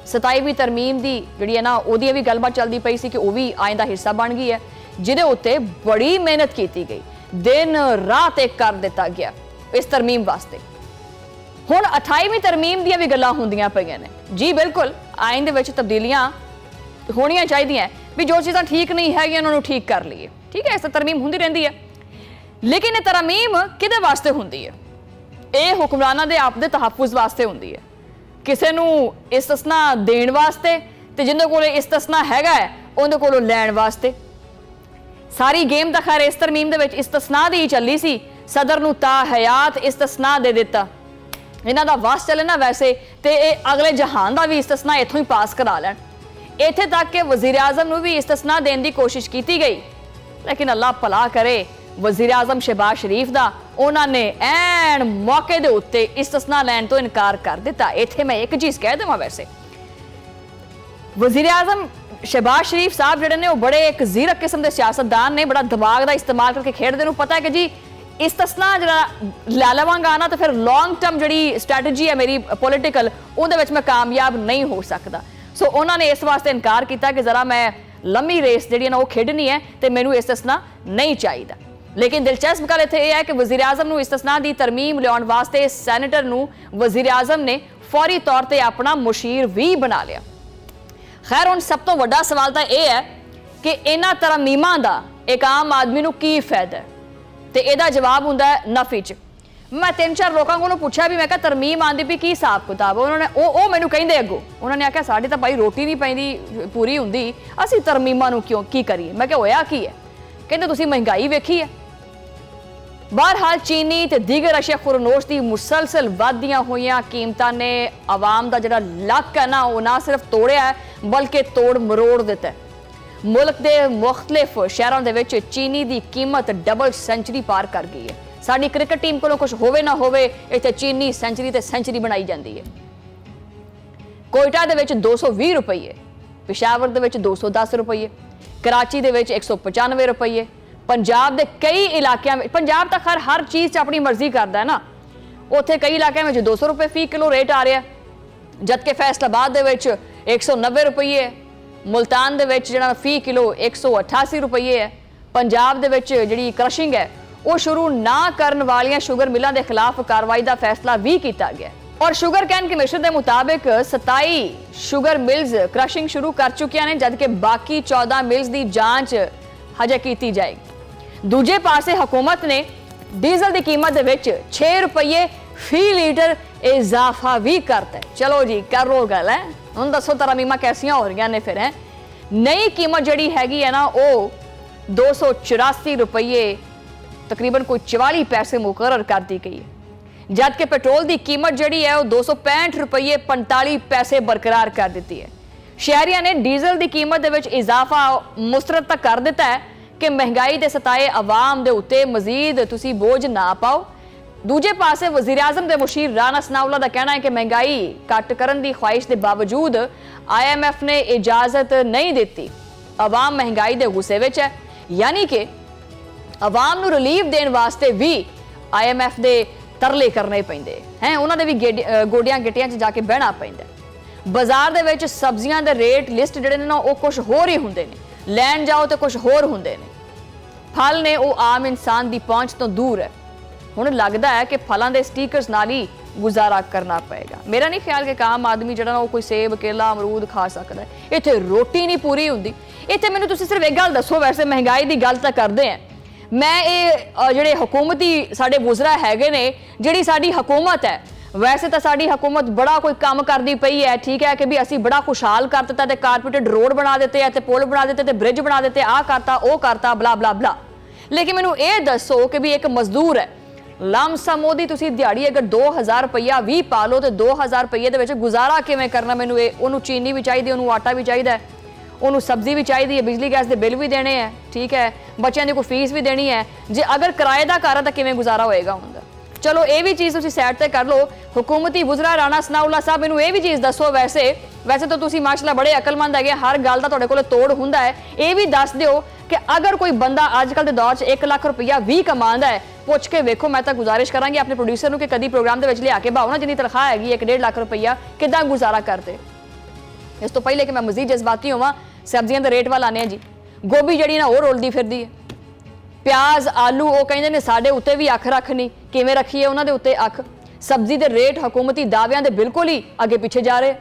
27ਵੀਂ ਤਰਮੀਮ ਦੀ ਜਿਹੜੀ ਹੈ ਨਾ ਉਹਦੀ ਵੀ ਗੱਲਬਾਤ ਚੱਲਦੀ ਪਈ ਸੀ ਕਿ ਉਹ ਵੀ ਆਇਨ ਦਾ ਹਿੱਸਾ ਬਣ ਗਈ ਹੈ, ਜਿਹਦੇ ਉੱਤੇ ਬੜੀ ਮਿਹਨਤ ਕੀਤੀ ਗਈ, ਦਿਨ ਰਾਤ ਇੱਕ ਕਰ ਦਿੱਤਾ ਗਿਆ ਇਸ ਤਰਮੀਮ ਵਾਸਤੇ। ਹੁਣ 28ਵੀਂ ਤਰਮੀਮ ਦੀਆਂ ਵੀ ਗੱਲਾਂ ਹੁੰਦੀਆਂ ਪਈਆਂ ਨੇ। ਜੀ ਬਿਲਕੁਲ, ਆਇਨ ਦੇ ਵਿੱਚ ਤਬਦੀਲੀਆਂ ਹੋਣੀਆਂ ਚਾਹੀਦੀਆਂ ਵੀ ਜੋ ਚੀਜ਼ਾਂ ਠੀਕ ਨਹੀਂ ਹੈਗੀਆਂ ਉਹਨਾਂ ਨੂੰ ਠੀਕ ਕਰ ਲਈਏ। ਠੀਕ ਹੈ, ਇਸ ਤਰਮੀਮ ਹੁੰਦੀ ਰਹਿੰਦੀ ਹੈ। ਲੇਕਿਨ ਇਹ ਤਰਮੀਮ ਕਿਹਦੇ ਵਾਸਤੇ ਹੁੰਦੀ ਹੈ? ਇਹ ਹੁਕਮਰਾਨਾਂ ਦੇ ਆਪ ਦੇ ਤਹੱਫੁਜ਼ ਵਾਸਤੇ ਹੁੰਦੀ ਹੈ, ਕਿਸੇ ਨੂੰ ਇਸਤਸਨਾ ਦੇਣ ਵਾਸਤੇ ਤੇ ਜਿਹਦੇ ਕੋਲ ਇਸਤਸਨਾ ਹੈਗਾ ਹੈ ਉਹਦੇ ਕੋਲੋਂ ਲੈਣ ਵਾਸਤੇ। ਸਾਰੀ ਗੇਮ ਤਾਂ ਖੈਰ ਇਸ ਤਰਮੀਮ ਦੇ ਵਿੱਚ ਇਸਤਸਨਾ ਦੀ ਹੀ ਚੱਲੀ ਸੀ। ਸਦਰ ਨੂੰ ਤਾ ਹਯਾਤ ਇਸਤਸਨਾ ਦੇ ਦਿੱਤਾ। ਇਹਨਾਂ ਦਾ ਵਾਸ ਚੱਲੇ ਨਾ ਵੈਸੇ ਤੇ ਇਹ ਅਗਲੇ ਜਹਾਨ ਦਾ ਵੀ ਇਸਤਸਨਾ ਇੱਥੋਂ ਹੀ ਪਾਸ ਕਰਾ ਲੈਣ। ਇੱਥੇ ਤੱਕ ਕਿ ਵਜ਼ੀਰ ਆਜ਼ਮ ਨੂੰ ਵੀ ਇਸਤਸਨਾ ਦੇਣ ਦੀ ਕੋਸ਼ਿਸ਼ ਕੀਤੀ ਗਈ, ਲੇਕਿਨ ਅੱਲਾਹ ਭਲਾ ਕਰੇ ਵਜ਼ੀਰ ਆਜ਼ਮ ਸ਼ਹਿਬਾਜ਼ ਸ਼ਰੀਫ ਦਾ, ਉਹਨਾਂ ਨੇ ਐਨ ਮੌਕੇ ਦੇ ਉੱਤੇ ਇਸਤਸਨਾ ਲੈਣ ਤੋਂ ਇਨਕਾਰ ਕਰ ਦਿੱਤਾ। ਇੱਥੇ ਮੈਂ ਇੱਕ ਚੀਜ਼ ਕਹਿ ਦੇਵਾਂ, ਵੈਸੇ ਵਜ਼ੀਰ ਆਜ਼ਮ ਸ਼ਹਿਬਾਜ਼ ਸ਼ਰੀਫ ਸਾਹਿਬ ਜਿਹੜੇ ਨੇ ਉਹ ਬੜੇ ਇੱਕ ਜ਼ੀਰਕ ਕਿਸਮ ਦੇ ਸਿਆਸਤਦਾਨ ਨੇ, ਬੜਾ ਦਿਮਾਗ ਦਾ ਇਸਤੇਮਾਲ ਕਰਕੇ ਖੇਡਦੇ। ਨੂੰ ਪਤਾ ਹੈ ਕਿ ਜੀ ਇਸਤਸਨਾ ਜਿਹੜਾ ਲੈ ਲਵਾਂਗਾ ਨਾ ਤਾਂ ਫਿਰ ਲੌਂਗ ਟਰਮ ਜਿਹੜੀ ਸਟ੍ਰੈਟਜੀ ਹੈ ਮੇਰੀ ਪੋਲੀਟੀਕਲ ਉਹਦੇ ਵਿੱਚ ਮੈਂ ਕਾਮਯਾਬ ਨਹੀਂ ਹੋ ਸਕਦਾ। ਸੋ ਉਹਨਾਂ ਨੇ ਇਸ ਵਾਸਤੇ ਇਨਕਾਰ ਕੀਤਾ ਕਿ ਜ਼ਰਾ ਮੈਂ ਲੰਮੀ ਰੇਸ ਜਿਹੜੀ ਨਾ ਉਹ ਖੇਡਣੀ ਹੈ ਤੇ ਮੈਨੂੰ ਇਸਤਸਨਾ ਨਹੀਂ ਚਾਹੀਦਾ। ਲੇਕਿਨ ਦਿਲਚਸਪ ਗੱਲ ਇੱਥੇ ਇਹ ਹੈ ਕਿ ਵਜ਼ੀਰ ਆਜ਼ਮ ਨੂੰ ਇਸਤਸਨਾ ਦੀ ਤਰਮੀਮ ਲਿਆਉਣ ਵਾਸਤੇ ਸੈਨੇਟਰ ਨੂੰ ਵਜ਼ੀਰ ਆਜ਼ਮ ਨੇ ਫੌਰੀ ਤੌਰ ਤੇ ਆਪਣਾ ਮੁਸ਼ੀਰ ਵੀ ਬਣਾ ਲਿਆ। ਖੈਰ ਹੁਣ ਸਭ ਤੋਂ ਵੱਡਾ ਸਵਾਲ ਤਾਂ ਇਹ ਹੈ ਕਿ ਇਹਨਾਂ ਤਰਮੀਮਾਂ ਦਾ ਇੱਕ ਆਮ ਆਦਮੀ ਨੂੰ ਕੀ ਫਾਇਦਾ ਹੈ, ਤੇ ਇਹਦਾ ਜਵਾਬ ਹੁੰਦਾ ਹੈ ਨਫੀ 'ਚ। ਮੈਂ 3-4 ਲੋਕਾਂ ਕੋਲੋਂ ਪੁੱਛਿਆ ਵੀ ਮੈਂ ਕਿਹਾ ਤਰਮੀਮ ਆਂਦੀ ਵੀ ਕੀ ਹਿਸਾਬ ਕਿਤਾਬ? ਉਹਨਾਂ ਨੇ ਉਹ ਮੈਨੂੰ ਕਹਿੰਦੇ ਅੱਗੋਂ, ਉਹਨਾਂ ਨੇ ਆਖਿਆ ਸਾਡੀ ਤਾਂ ਭਾਈ ਰੋਟੀ ਨਹੀਂ ਪੈਂਦੀ ਪੂਰੀ ਹੁੰਦੀ, ਅਸੀਂ ਤਰਮੀਮਾਂ ਨੂੰ ਕਿਉਂ ਕੀ ਕਰੀਏ? ਮੈਂ ਕਿਹਾ ਹੋਇਆ ਕੀ ਹੈ? ਕਹਿੰਦੇ ਤੁਸੀਂ ਮਹਿੰਗਾਈ ਵੇਖੀ ਹੈ। ਬਹਰਹਾਲ ਚੀਨੀ ਤੇ ਦੀਗਰ ਅਸ਼ਿਆ ਖੁਰਨੋਸ਼ ਦੀ ਮੁਸਲਸਲ ਵਧਦੀਆਂ ਹੋਈਆਂ ਕੀਮਤਾਂ ਨੇ ਆਵਾਮ ਦਾ ਜਿਹੜਾ ਲੱਕ ਹੈ ਨਾ ਉਹ ਨਾ ਸਿਰਫ ਤੋੜਿਆ ਹੈ ਬਲਕਿ ਤੋੜ ਮਰੋੜ ਦਿੱਤਾ ਹੈ। ਮੁਲਕ ਦੇ ਮੁਖਤਲਿਫ ਸ਼ਹਿਰਾਂ ਦੇ ਵਿੱਚ ਚੀਨੀ ਦੀ ਕੀਮਤ ਡਬਲ ਸੈਂਚਰੀ ਪਾਰ ਕਰ ਗਈ ਹੈ। ਸਾਡੀ ਕ੍ਰਿਕਟ ਟੀਮ ਕੋਲੋਂ ਕੁਝ ਹੋਵੇ ਨਾ ਹੋਵੇ ਇੱਥੇ ਚੀਨੀ ਸੈਂਚਰੀ ਤੇ ਸੈਂਚਰੀ ਬਣਾਈ ਜਾਂਦੀ ਹੈ। ਕੋਇਟਾ ਦੇ ਵਿੱਚ 220 ਰੁਪਏ, ਪਿਸ਼ਾਵਰ ਦੇ ਵਿੱਚ 210 ਰੁਪਏ, ਕਰਾਚੀ ਦੇ ਵਿੱਚ 195 ਰੁਪਏ, ਪੰਜਾਬ ਦੇ ਕਈ ਇਲਾਕਿਆਂ ਵਿੱਚ, ਪੰਜਾਬ ਤਾਂ ਖੈਰ ਹਰ ਚੀਜ਼ 'ਚ ਆਪਣੀ ਮਰਜ਼ੀ ਕਰਦਾ ਹੈ ਨਾ, ਉੱਥੇ ਕਈ ਇਲਾਕਿਆਂ ਵਿੱਚ 200 ਰੁਪਏ ਫੀ ਕਿਲੋ ਰੇਟ ਆ ਰਿਹਾ, ਜਦਕਿ ਫੈਸਲਾਬਾਦ ਦੇ ਵਿੱਚ 190 ਰੁਪਏ, ਮੁਲਤਾਨ ਦੇ ਵਿੱਚ ਜਿਹੜਾ ਫੀ ਕਿਲੋ 188 ਰੁਪਏ ਹੈ। ਪੰਜਾਬ ਦੇ ਵਿੱਚ ਜਿਹੜੀ ਕ੍ਰਸ਼ਿੰਗ ਹੈ ਉਹ ਸ਼ੁਰੂ ਨਾ ਕਰਨ ਵਾਲੀਆਂ ਸ਼ੂਗਰ ਮਿਲਾਂ ਦੇ ਖਿਲਾਫ ਕਾਰਵਾਈ ਦਾ ਫੈਸਲਾ ਵੀ ਕੀਤਾ ਗਿਆ ਔਰ ਸ਼ੂਗਰ ਕੈਨ ਕਮਿਸ਼ਨ ਦੇ ਮੁਤਾਬਿਕ 27 ਸ਼ੂਗਰ ਮਿਲਸ ਕ੍ਰਸ਼ਿੰਗ ਸ਼ੁਰੂ ਕਰ ਚੁੱਕੀਆਂ ਨੇ, ਜਦਕਿ ਬਾਕੀ 14 ਮਿਲਸ ਦੀ ਜਾਂਚ ਹਜੇ ਕੀਤੀ ਜਾਏਗੀ। ਦੂਜੇ ਪਾਸੇ ਹਕੂਮਤ ਨੇ ਡੀਜ਼ਲ ਦੀ ਕੀਮਤ ਦੇ ਵਿੱਚ 6 ਰੁਪਏ ਫੀ ਲੀਟਰ ਇਜ਼ਾਫਾ ਵੀ ਕਰਤਾ ਹੈ। ਚਲੋ ਜੀ ਕਰ ਲੋ ਗੱਲ ਹੈ, ਹੁਣ ਦੱਸੋ ਤਰਮੀਮਾਂ ਕੈਸੀਆਂ ਹੋ ਰਹੀਆਂ ਨੇ ਫਿਰ ਹੈ। ਨਈ ਕੀਮਤ ਜਿਹੜੀ ਹੈਗੀ ਹੈ ਨਾ ਉਹ 284 ਰੁਪਏ ਤਕਰੀਬਨ ਕੋਈ 44 ਪੈਸੇ ਮੁਕਰਰ ਕਰ ਦਿੱਤੀ ਗਈ ਹੈ, ਜਦਕਿ ਪੈਟਰੋਲ ਦੀ ਕੀਮਤ ਜਿਹੜੀ ਹੈ ਉਹ 265 ਰੁਪਏ 45 ਪੈਸੇ ਬਰਕਰਾਰ ਕਰ ਦਿੱਤੀ ਹੈ। ਸ਼ਹਿਰੀਆਂ ਨੇ ਡੀਜ਼ਲ ਦੀ ਕੀਮਤ ਦੇ ਵਿੱਚ ਇਜ਼ਾਫਾ ਮੁਸਤਰਦ ਤੱਕ ਕਰ ਦਿੱਤਾ ਹੈ ਕਿ ਮਹਿੰਗਾਈ ਦੇ ਸਤਾਏ ਆਵਾਮ ਦੇ ਉੱਤੇ ਮਜ਼ੀਦ ਤੁਸੀਂ ਬੋਝ ਨਾ ਪਾਓ। ਦੂਜੇ ਪਾਸੇ ਵਜ਼ੀਰ ਆਜ਼ਮ ਦੇ ਮੁਸ਼ੀਰ ਰਾਣਾ ਸਨਾਉਲਾ ਦਾ ਕਹਿਣਾ ਹੈ ਕਿ ਮਹਿੰਗਾਈ ਘੱਟ ਕਰਨ ਦੀ ਖੁਆਇਸ਼ ਦੇ ਬਾਵਜੂਦ IMF ਨੇ ਇਜਾਜ਼ਤ ਨਹੀਂ ਦਿੱਤੀ। ਆਵਾਮ ਮਹਿੰਗਾਈ ਦੇ ਗੁੱਸੇ ਵਿੱਚ ਹੈ, ਯਾਨੀ ਕਿ ਆਵਾਮ ਨੂੰ ਰਿਲੀਫ ਦੇਣ ਵਾਸਤੇ ਵੀ IMF ਦੇ ਤਰਲੇ ਕਰਨੇ ਪੈਂਦੇ ਹੈ, ਉਹਨਾਂ ਦੇ ਵੀ ਗੋਡਿਆਂ ਗਿੱਟਿਆਂ 'ਚ ਜਾ ਕੇ ਬਹਿਣਾ ਪੈਂਦਾ। ਬਾਜ਼ਾਰ ਦੇ ਵਿੱਚ ਸਬਜ਼ੀਆਂ ਦੇ ਰੇਟ ਲਿਸਟ ਜਿਹੜੇ ਨੇ ਨਾ ਉਹ ਕੁਝ ਹੋਰ ਹੀ ਹੁੰਦੇ ਨੇ, ਲੈਣ ਜਾਓ ਤੇ ਕੁਝ ਹੋਰ ਹੁੰਦੇ ਨੇ। ਫਲ ਨੇ ਉਹ ਆਮ ਇਨਸਾਨ ਦੀ ਪਹੁੰਚ ਤੋਂ ਦੂਰ ਹੈ। ਹੁਣ ਲੱਗਦਾ ਹੈ ਕਿ ਫਲਾਂ ਦੇ ਸਟickers ਨਾਲ ਹੀ ਗੁਜ਼ਾਰਾ ਕਰਨਾ ਪਏਗਾ। ਮੇਰਾ ਨਹੀਂ ਖਿਆਲ ਕਿ ਆਮ ਆਦਮੀ ਜਿਹੜਾ ਨਾ ਉਹ ਕੋਈ ਸੇਬ ਕੇਲਾ ਅਮਰੂਦ ਖਾ ਸਕਦਾ ਹੈ। ਇੱਥੇ ਰੋਟੀ ਨਹੀਂ ਪੂਰੀ ਹੁੰਦੀ। ਇੱਥੇ ਮੈਨੂੰ ਤੁਸੀਂ ਸਿਰਫ ਇੱਕ ਗੱਲ ਦੱਸੋ, ਵੈਸੇ ਮਹਿੰਗਾਈ ਦੀ ਗੱਲ ਤਾਂ ਕਰਦੇ ਆ, ਮੈਂ ਇਹ ਜਿਹੜੇ ਹਕੂਮਤੀ ਸਾਡੇ ਵਜ਼ਰਾ ਹੈਗੇ ਨੇ, ਜਿਹੜੀ ਸਾਡੀ ਹਕੂਮਤ ਹੈ, ਵੈਸੇ ਤਾਂ ਸਾਡੀ ਹਕੂਮਤ ਬੜਾ ਕੋਈ ਕੰਮ ਕਰਦੀ ਪਈ ਹੈ, ਠੀਕ ਹੈ ਕਿ ਵੀ ਅਸੀਂ ਬੜਾ ਖੁਸ਼ਹਾਲ ਕਰ ਦਿੱਤਾ ਤੇ ਕਾਰਪੋਰੇਟਡ ਰੋਡ ਬਣਾ ਦਿੱਤੇ ਆ ਤੇ ਪੁਲ ਬਣਾ ਦਿੱਤੇ ਤੇ ਬ੍ਰਿਜ ਬਣਾ ਦਿੱਤੇ, ਆਹ ਕਰਤਾ ਉਹ ਕਰਤਾ ਬਲਾ ਬਲਾ ਬਲਾ। ਲੇਕਿਨ ਮੈਨੂੰ ਇਹ ਦੱਸੋ ਕਿ ਵੀ ਇੱਕ ਮਜ਼ਦੂਰ ਹੈ, ਲਮਸਮ ਉਹਦੀ ਤੁਸੀਂ ਦਿਹਾੜੀ ਅਗਰ 2000 ਰੁਪਇਆ ਵੀ ਪਾ ਲਓ ਤੇ 2000 ਰੁਪਏ ਦੇ ਵਿੱਚ ਗੁਜ਼ਾਰਾ ਕਿਵੇਂ ਕਰਨਾ? ਮੈਨੂੰ ਇਹ ਉਹਨੂੰ ਚੀਨੀ ਵੀ ਚਾਹੀਦੀ, ਉਹਨੂੰ ਆਟਾ ਵੀ ਚਾਹੀਦਾ, ਉਹਨੂੰ ਸਬਜ਼ੀ ਵੀ ਚਾਹੀਦੀ ਹੈ, ਬਿਜਲੀ ਗੈਸ ਦੇ ਬਿੱਲ ਵੀ ਦੇਣੇ ਹੈ, ਠੀਕ ਹੈ, ਬੱਚਿਆਂ ਦੀ ਕੋਈ ਫੀਸ ਵੀ ਦੇਣੀ ਹੈ। ਜੇ ਅਗਰ ਕਿਰਾਏ ਦਾ ਘਰ ਹੈ ਤਾਂ ਕਿਵੇਂ ਗੁਜ਼ਾਰਾ ਹੋਏਗਾ ਹੁੰਦਾ? ਚਲੋ ਇਹ ਵੀ ਚੀਜ਼ ਤੁਸੀਂ ਸਾਈਡ ਤੇ ਕਰ ਲਓ। ਹੁਕੂਮਤੀ ਵਜ਼ਰਾ ਰਾਣਾ ਸਨਾਉਲਾ ਸਾਹਿਬ, ਮੈਨੂੰ ਇਹ ਵੀ ਚੀਜ਼ ਦੱਸੋ, ਵੈਸੇ ਤਾਂ ਤੁਸੀਂ ਮਾਸ਼ਾਅੱਲਾ ਬੜੇ ਅਕਲਮੰਦ ਹੈਗੇ, ਹਰ ਗੱਲ ਦਾ ਤੁਹਾਡੇ ਕੋਲ ਤੋੜ ਹੁੰਦਾ ਹੈ। ਇਹ ਵੀ ਦੱਸ ਦਿਓ ਕਿ ਅਗਰ ਕੋਈ ਬੰਦਾ ਅੱਜ ਕੱਲ੍ਹ ਦੇ ਦੌਰ 'ਚ 1 ਲੱਖ ਰੁਪਇਆ ਵੀ ਕਮਾਉਂਦਾ ਹੈ, ਪੁੱਛ ਕੇ ਵੇਖੋ। ਮੈਂ ਤਾਂ ਗੁਜ਼ਾਰਿਸ਼ ਕਰਾਂਗੀ ਆਪਣੇ ਪ੍ਰੋਡਿਊਸਰ ਨੂੰ ਕਿ ਕਦੀ ਪ੍ਰੋਗਰਾਮ ਦੇ ਵਿੱਚ ਲਿਆ ਕੇ ਭਾਉ ਨਾ, ਜਿੰਨੀ ਤਨਖਾਹ ਹੈਗੀ 1.5 ਲੱਖ ਰੁਪਇਆ ਕਿੱਦਾਂ ਗੁਜ਼ਾਰਾ ਕਰਦੇ। ਇਸ ਤੋਂ ਪਹਿਲੇ ਕਿ ਮੈਂ ਮਜ਼ੀਦ ਜਜ਼ਬਾਤੀ ਹੋਵਾਂ, ਸਬਜ਼ੀਆਂ ਦੇ ਰੇਟ ਵੱਲ ਆਉਂਦੇ ਹਾਂ ਜੀ। ਗੋਭੀ ਜਿਹੜੀ ਨਾ ਉਹ ਰੋਲਦੀ ਫਿਰਦੀ ਹੈ, ਪਿਆਜ਼ ਆਲੂ ਉਹ ਕਹਿੰਦੇ ਨੇ ਸਾਡੇ ਉੱਤੇ ਵੀ ਅੱਖ ਰੱਖਣੀ, ਕਿਵੇਂ ਰੱਖੀਏ ਉਹਨਾਂ ਦੇ ਉੱਤੇ ਅੱਖ। ਸਬਜ਼ੀ ਦੇ ਰੇਟ ਹਕੂਮਤੀ ਦਾਅਵਿਆਂ ਦੇ ਬਿਲਕੁਲ ਹੀ ਅੱਗੇ ਪਿੱਛੇ ਜਾ ਰਹੇ।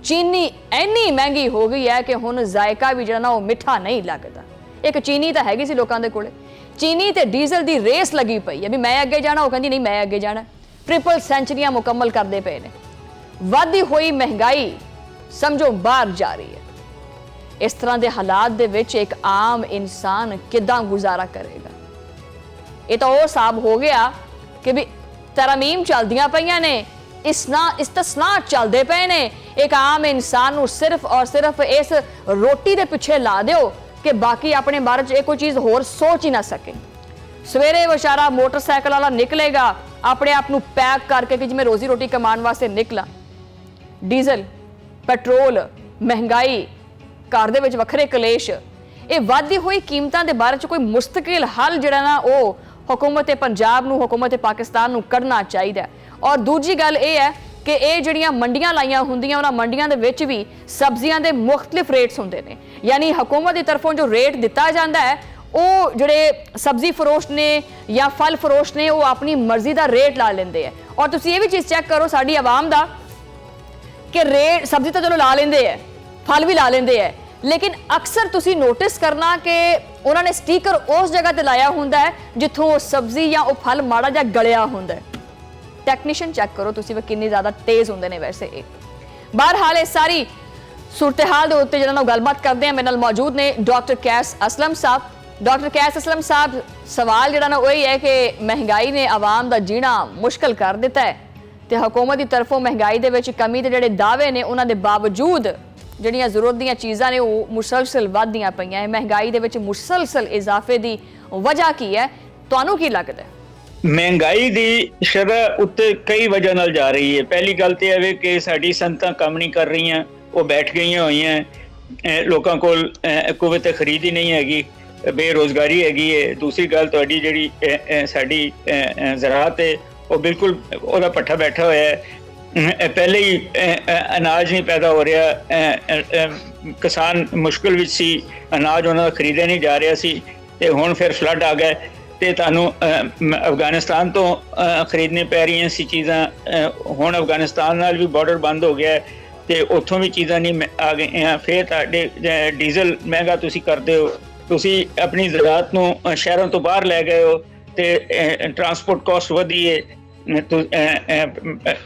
ਚੀਨੀ ਇੰਨੀ ਮਹਿੰਗੀ ਹੋ ਗਈ ਹੈ ਕਿ ਹੁਣ ਜ਼ਾਇਕਾ ਵੀ ਜਿਹੜਾ ਨਾ ਉਹ ਮਿੱਠਾ ਨਹੀਂ ਲੱਗਦਾ। ਇੱਕ ਚੀਨੀ ਤਾਂ ਹੈਗੀ ਸੀ ਲੋਕਾਂ ਦੇ ਕੋਲੇ, ਚੀਨੀ ਤੇ ਡੀਜ਼ਲ ਦੀ ਰੇਸ ਲੱਗੀ ਪਈ ਹੈ ਵੀ ਮੈਂ ਅੱਗੇ ਜਾਣਾ, ਉਹ ਕਹਿੰਦੀ ਨਹੀਂ ਮੈਂ ਅੱਗੇ ਜਾਣਾ। ਟ੍ਰਿਪਲ ਸੈਂਚਰੀਆਂ ਮੁਕੰਮਲ ਕਰਦੇ ਪਏ ਨੇ। ਵੱਧਦੀ ਹੋਈ ਮਹਿੰਗਾਈ ਸਮਝੋ ਬਾਹਰ ਜਾ ਰਹੀ ਹੈ। ਇਸ ਤਰ੍ਹਾਂ ਦੇ ਹਾਲਾਤ ਦੇ ਵਿੱਚ ਇੱਕ ਆਮ ਇਨਸਾਨ ਕਿੱਦਾਂ ਗੁਜ਼ਾਰਾ ਕਰੇਗਾ? ਇਹ ਤਾਂ ਉਹ ਹਿਸਾਬ ਹੋ ਗਿਆ ਕਿ ਵੀ ਤਰਮੀਮ ਚੱਲਦੀਆਂ ਪਈਆਂ ਨੇ, ਇਸਤਸਨਾ ਚੱਲਦੇ ਪਏ ਨੇ। ਇੱਕ ਆਮ ਇਨਸਾਨ ਨੂੰ ਸਿਰਫ ਔਰ ਸਿਰਫ ਇਸ ਰੋਟੀ ਦੇ ਪਿੱਛੇ ਲਾ ਦਿਓ ਕਿ ਬਾਕੀ ਆਪਣੇ ਬਾਰੇ 'ਚ ਇਹ ਕੋਈ ਚੀਜ਼ ਹੋਰ ਸੋਚ ਹੀ ਨਾ ਸਕੇ। ਸਵੇਰੇ ਵਿਚਾਰਾ ਮੋਟਰਸਾਈਕਲ ਵਾਲਾ ਨਿਕਲੇਗਾ ਆਪਣੇ ਆਪ ਨੂੰ ਪੈਕ ਕਰਕੇ ਕਿ ਜਿਵੇਂ ਰੋਜ਼ੀ ਰੋਟੀ ਕਮਾਉਣ ਵਾਸਤੇ ਨਿਕਲਾ। ਡੀਜ਼ਲ, ਪੈਟਰੋਲ, ਮਹਿੰਗਾਈ, ਘਰ ਦੇ ਵਿੱਚ ਵੱਖਰੇ ਕਲੇਸ਼, ਇਹ ਵੱਧਦੀ ਹੋਈ ਕੀਮਤਾਂ ਦੇ ਬਾਰੇ 'ਚ ਕੋਈ ਮੁਸਤਕਿਲ ਹੱਲ ਜਿਹੜਾ ਨਾ ਉਹ ਹੁਕੂਮਤ ਪੰਜਾਬ ਨੂੰ, ਹੁਕੂਮਤ ਪਾਕਿਸਤਾਨ ਨੂੰ ਕੱਢਣਾ ਚਾਹੀਦਾ। ਔਰ ਦੂਜੀ ਗੱਲ ਇਹ ਹੈ ਕਿ ਇਹ ਜਿਹੜੀਆਂ ਮੰਡੀਆਂ ਲਾਈਆਂ ਹੁੰਦੀਆਂ, ਉਹਨਾਂ ਮੰਡੀਆਂ ਦੇ ਵਿੱਚ ਵੀ ਸਬਜ਼ੀਆਂ ਦੇ ਮੁਖਤਲਿਫ ਰੇਟਸ ਹੁੰਦੇ ਨੇ। ਯਾਨੀ ਹੁਕੂਮਤ ਦੀ ਤਰਫੋਂ ਜੋ ਰੇਟ ਦਿੱਤਾ ਜਾਂਦਾ ਹੈ, ਉਹ ਜਿਹੜੇ ਸਬਜ਼ੀ ਫਰੋਸ਼ ਨੇ ਜਾਂ ਫਲ ਫਰੋਸ਼ ਨੇ ਉਹ ਆਪਣੀ ਮਰਜ਼ੀ ਦਾ ਰੇਟ ਲਾ ਲੈਂਦੇ ਆ। ਔਰ ਤੁਸੀਂ ਇਹ ਵੀ ਚੀਜ਼ ਚੈੱਕ ਕਰੋ ਸਾਡੀ ਆਵਾਮ ਦਾ ਕਿ ਰੇਟ ਸਬਜ਼ੀ ਤਾਂ ਚਲੋ ਲਾ ਲੈਂਦੇ ਆ, ਫਲ ਵੀ ਲਾ ਲੈਂਦੇ ਆ, ਲੇਕਿਨ ਅਕਸਰ ਤੁਸੀਂ ਨੋਟਿਸ ਕਰਨਾ ਕਿ ਉਹਨਾਂ ਨੇ ਸਟicker ਉਸ ਜਗ੍ਹਾ ਤੇ ਲਾਇਆ ਹੁੰਦਾ ਹੈ ਜਿੱਥੋਂ ਉਹ ਸਬਜ਼ੀ ਜਾਂ ਉਹ ਫਲ ਮਾੜਾ ਜਿਹਾ ਗਲਿਆ ਹੁੰਦਾ ਹੈ। ਟੈਕਨੀਸ਼ੀਅਨ ਚੈੱਕ ਕਰੋ ਤੁਸੀਂ ਵੀ ਕਿੰਨੀ ਜ਼ਿਆਦਾ ਤੇਜ਼ ਹੁੰਦੇ ਨੇ ਵੈਸੇ ਇਹ। ਬਹਰਹਾਲ ਇਸ ਸਾਰੀ ਸੂਰਤ-ਹਾਲ ਦੇ ਉੱਤੇ ਜਿਹੜਾ ਨਾਲ ਗੱਲਬਾਤ ਕਰਦੇ ਆ, ਮੇਰੇ ਨਾਲ ਮੌਜੂਦ ਨੇ ਡਾਕਟਰ ਕੈਸ ਅਸਲਮ ਸਾਹਿਬ। ਡਾਕਟਰ ਕੈਸ ਅਸਲਮ ਸਾਹਿਬ, ਸਵਾਲ ਜਿਹੜਾ ਨਾ ਉਹ ਹੀ ਹੈ ਕਿ ਮਹਿੰਗਾਈ ਨੇ ਆਵਾਮ ਦਾ ਜੀਣਾ ਮੁਸ਼ਕਲ ਕਰ ਦਿੱਤਾ ਹੈ ਤੇ ਹਕੂਮਤ ਦੀ ਤਰਫੋਂ ਮਹਿੰਗਾਈ ਦੇ ਵਿੱਚ ਕਮੀ ਦੇ ਜਿਹੜੇ ਦਾਅਵੇ ਨੇ ਉਹਨਾਂ ਦੇ ਬਾਵਜੂਦ ਜਿਹੜੀਆਂ ਜ਼ਰੂਰਤ ਦੀਆਂ ਚੀਜ਼ਾਂ ਨੇ ਉਹ ਮੁਸਲਸਲ ਵੱਧਦੀਆਂ ਪਈਆਂ ਹੈ। ਮਹਿੰਗਾਈ ਦੇ ਵਿੱਚ ਮੁਸਲਸਲ ਇਜ਼ਾਫੇ ਦੀ ਵਜ੍ਹਾ ਕੀ ਹੈ, ਤੁਹਾਨੂੰ ਕੀ ਲੱਗਦਾ ਹੈ? ਮਹਿੰਗਾਈ ਦੀ ਸ਼ਰ੍ਹਾ ਉੱਤੇ ਕਈ ਵਜ੍ਹਾ ਨਾਲ ਜਾ ਰਹੀ ਹੈ। ਪਹਿਲੀ ਗੱਲ ਤੇ ਇਹ ਕਿ ਸਾਡੀ ਸੰਤਾਂ ਕੰਮ ਨਹੀਂ ਕਰ ਰਹੀਆਂ, ਉਹ ਬੈਠ ਗਈਆਂ ਹੋਈਆਂ, ਲੋਕਾਂ ਕੋਲ ਕੁਵਤ ਖਰੀਦ ਹੀ ਨਹੀਂ ਹੈਗੀ, ਬੇਰੁਜ਼ਗਾਰੀ ਹੈਗੀ ਹੈ। ਦੂਸਰੀ ਗੱਲ ਤੁਹਾਡੀ ਜਿਹੜੀ ਸਾਡੀ ਜ਼ਰਾਅਤ ਹੈ ਉਹ ਬਿਲਕੁਲ ਉਹਦਾ ਪੱਠਾ ਬੈਠਾ ਹੋਇਆ ਹੈ। ਪਹਿਲੇ ਹੀ ਅਨਾਜ ਨਹੀਂ ਪੈਦਾ ਹੋ ਰਿਹਾ, ਕਿਸਾਨ ਮੁਸ਼ਕਿਲ ਵਿੱਚ ਸੀ, ਅਨਾਜ ਉਹਨਾਂ ਦਾ ਖਰੀਦਿਆ ਨਹੀਂ ਜਾ ਰਿਹਾ ਸੀ ਤੇ ਹੁਣ ਫਿਰ ਫਲੱਡ ਆ ਗਏ ਤੇ ਤੁਹਾਨੂੰ ਅਫਗਾਨਿਸਤਾਨ ਤੋਂ ਖਰੀਦਣੀ ਪੈ ਰਹੀਆਂ ਸੀ ਚੀਜ਼ਾਂ। ਹੁਣ ਅਫਗਾਨਿਸਤਾਨ ਨਾਲ ਵੀ ਬਾਰਡਰ ਬੰਦ ਹੋ ਗਿਆ ਤੇ ਉੱਥੋਂ ਵੀ ਚੀਜ਼ਾਂ ਨਹੀਂ ਆ ਗਈਆਂ। ਫਿਰ ਤੁਹਾਡੇ ਡੀਜ਼ਲ ਮਹਿੰਗਾ ਤੁਸੀਂ ਕਰਦੇ ਹੋ, ਤੁਸੀਂ ਆਪਣੀ ਜ਼ਰਾਤ ਨੂੰ ਸ਼ਹਿਰਾਂ ਤੋਂ ਬਾਹਰ ਲੈ ਗਏ ਹੋ ਤੇ ਟਰਾਂਸਪੋਰਟ ਕਾਸਟ ਵਧੀ ਹੈ,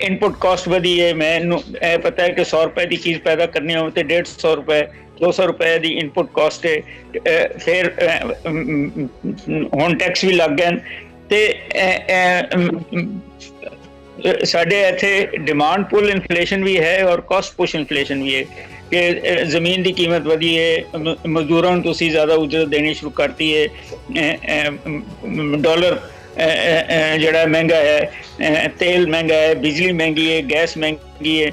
ਇਨਪੁਟ ਕਾਸਟ ਵਧੀ ਹੈ। ਮੈਨੂੰ ਇਹ ਪਤਾ ਹੈ ਕਿ 100 ਰੁਪਏ ਦੀ ਚੀਜ਼ ਪੈਦਾ ਕਰਨੀ ਹੋਵੇ ਤੇ 150 ਰੁਪਏ 200 ਰੁਪਏ ਦੀ ਇਨਪੁਟ ਕਾਸਟ ਹੈ। ਫਿਰ ਹੁਣ ਟੈਕਸ ਵੀ ਲੱਗ ਗਏ ਤੇ ਸਾਡੇ ਇੱਥੇ ਡਿਮਾਂਡ ਪੁੱਲ ਇਨਫਲੇਸ਼ਨ ਵੀ ਹੈ ਔਰ ਕਾਸਟ ਪੁਸ਼ ਇਨਫਲੇਸ਼ਨ ਵੀ ਹੈ ਕਿ ਜ਼ਮੀਨ ਦੀ ਕੀਮਤ ਵਧੀ ਹੈ, ਮਜ਼ਦੂਰਾਂ ਨੂੰ ਤੁਸੀਂ ਜ਼ਿਆਦਾ ਉਜਰਤ ਦੇਣੀ ਸ਼ੁਰੂ ਕਰਤੀ ਹੈ, ਡਾਲਰ ਜਿਹੜਾ ਮਹਿੰਗਾ ਹੈ, ਤੇਲ ਮਹਿੰਗਾ ਹੈ, ਬਿਜਲੀ ਮਹਿੰਗੀ ਹੈ, ਗੈਸ ਮਹਿੰਗੀ ਹੈ।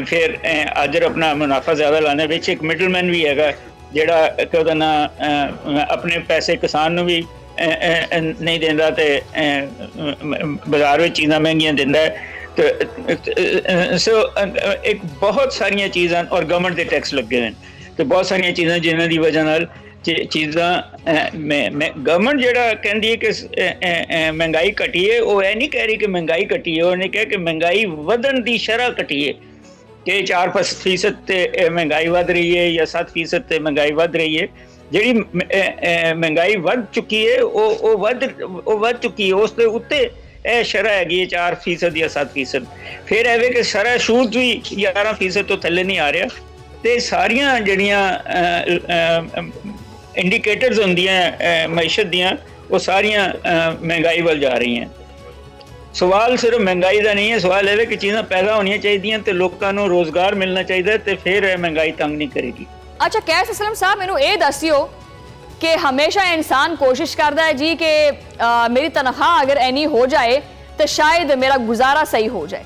ਫਿਰ ਅਜਰ ਆਪਣਾ ਮੁਨਾਫਾ ਜ਼ਿਆਦਾ ਲਾਉਣਾ। ਵਿੱਚ ਇੱਕ ਮਿਡਲਮੈਨ ਵੀ ਹੈਗਾ ਜਿਹੜਾ ਕਿ ਉਹਦਾ ਨਾਂ ਆਪਣੇ ਪੈਸੇ ਕਿਸਾਨ ਨੂੰ ਵੀ ਨਹੀਂ ਦਿੰਦਾ ਤੇ ਬਾਜ਼ਾਰ ਵਿੱਚ ਚੀਜ਼ਾਂ ਮਹਿੰਗੀਆਂ ਦਿੰਦਾ ਹੈ। ਸੋ ਇੱਕ ਬਹੁਤ ਸਾਰੀਆਂ ਚੀਜ਼ਾਂ ਔਰ ਗਵਰਨਮੈਂਟ ਦੇ ਟੈਕਸ ਲੱਗੇ ਨੇ ਤੇ ਬਹੁਤ ਸਾਰੀਆਂ ਚੀਜ਼ਾਂ ਜਿਨ੍ਹਾਂ ਦੀ ਵਜ੍ਹਾ ਨਾਲ ਚੀਜ਼ਾਂ ਗਵਰਨਮੈਂਟ ਜਿਹੜਾ ਕਹਿੰਦੀ ਹੈ ਕਿ ਮਹਿੰਗਾਈ ਘਟੀ ਹੈ, ਉਹ ਇਹ ਨਹੀਂ ਕਹਿ ਰਹੀ ਕਿ ਮਹਿੰਗਾਈ ਘਟੀ ਹੈ, ਉਹਨੇ ਕਿਹਾ ਕਿ ਮਹਿੰਗਾਈ ਵਧਣ ਦੀ ਸ਼ਰ੍ਹਾ ਘਟੀ ਹੈ ਕਿ 4% ਤੇ ਮਹਿੰਗਾਈ ਵੱਧ ਰਹੀ ਹੈ ਜਾਂ 7% ਤੇ ਮਹਿੰਗਾਈ ਵੱਧ ਰਹੀ ਹੈ। ਜਿਹੜੀ ਮਹਿੰਗਾਈ ਵੱਧ ਚੁੱਕੀ ਹੈ ਉਹ ਵੱਧ ਚੁੱਕੀ ਹੈ, ਉਸ ਦੇ ਉੱਤੇ ਇਹ ਸ਼ਰ੍ਹਾ ਹੈਗੀ ਹੈ 4% ਜਾਂ 7%। ਫਿਰ ਐਵੇਂ ਕਿ ਸ਼ਰ੍ਹਾ ਸੂਦ ਵੀ 11% ਤੋਂ ਥੱਲੇ ਨਹੀਂ ਆ ਰਿਹਾ ਤੇ ਸਾਰੀਆਂ ਜਿਹੜੀਆਂ ਇੰਡੀਕੇਟਰਸ ਹੁੰਦੀਆਂ ਮਈਸ਼ਤ ਦੀਆਂ ਉਹ ਸਾਰੀਆਂ ਮਹਿੰਗਾਈ ਵੱਲ ਜਾ ਰਹੀਆਂ। ਸਵਾਲ ਸਿਰਫ ਮਹਿੰਗਾਈ ਦਾ ਨਹੀਂ ਹੈ, ਸਵਾਲ ਇਹ ਹੈ ਕਿ ਚੀਜ਼ਾਂ ਪੈਦਾ ਹੋਣੀਆਂ ਚਾਹੀਦੀਆਂ ਤੇ ਲੋਕਾਂ ਨੂੰ ਰੋਜ਼ਗਾਰ ਮਿਲਣਾ ਚਾਹੀਦਾ ਤੇ ਫਿਰ ਇਹ ਮਹਿੰਗਾਈ ਤੰਗ ਨਹੀਂ ਕਰੇਗੀ। ਅੱਛਾ ਕੈਸ ਅਸਲਮ ਸਾਹਿਬ, ਮੈਨੂੰ ਇਹ ਦੱਸਿਓ ਕਿ ਹਮੇਸ਼ਾ ਇਨਸਾਨ ਕੋਸ਼ਿਸ਼ ਕਰਦਾ ਹੈ ਜੀ ਕਿ ਮੇਰੀ ਤਨਖਾਹ ਅਗਰ ਐਨੀ ਹੋ ਜਾਏ ਤਾਂ ਸ਼ਾਇਦ ਮੇਰਾ ਗੁਜ਼ਾਰਾ ਸਹੀ ਹੋ ਜਾਏ।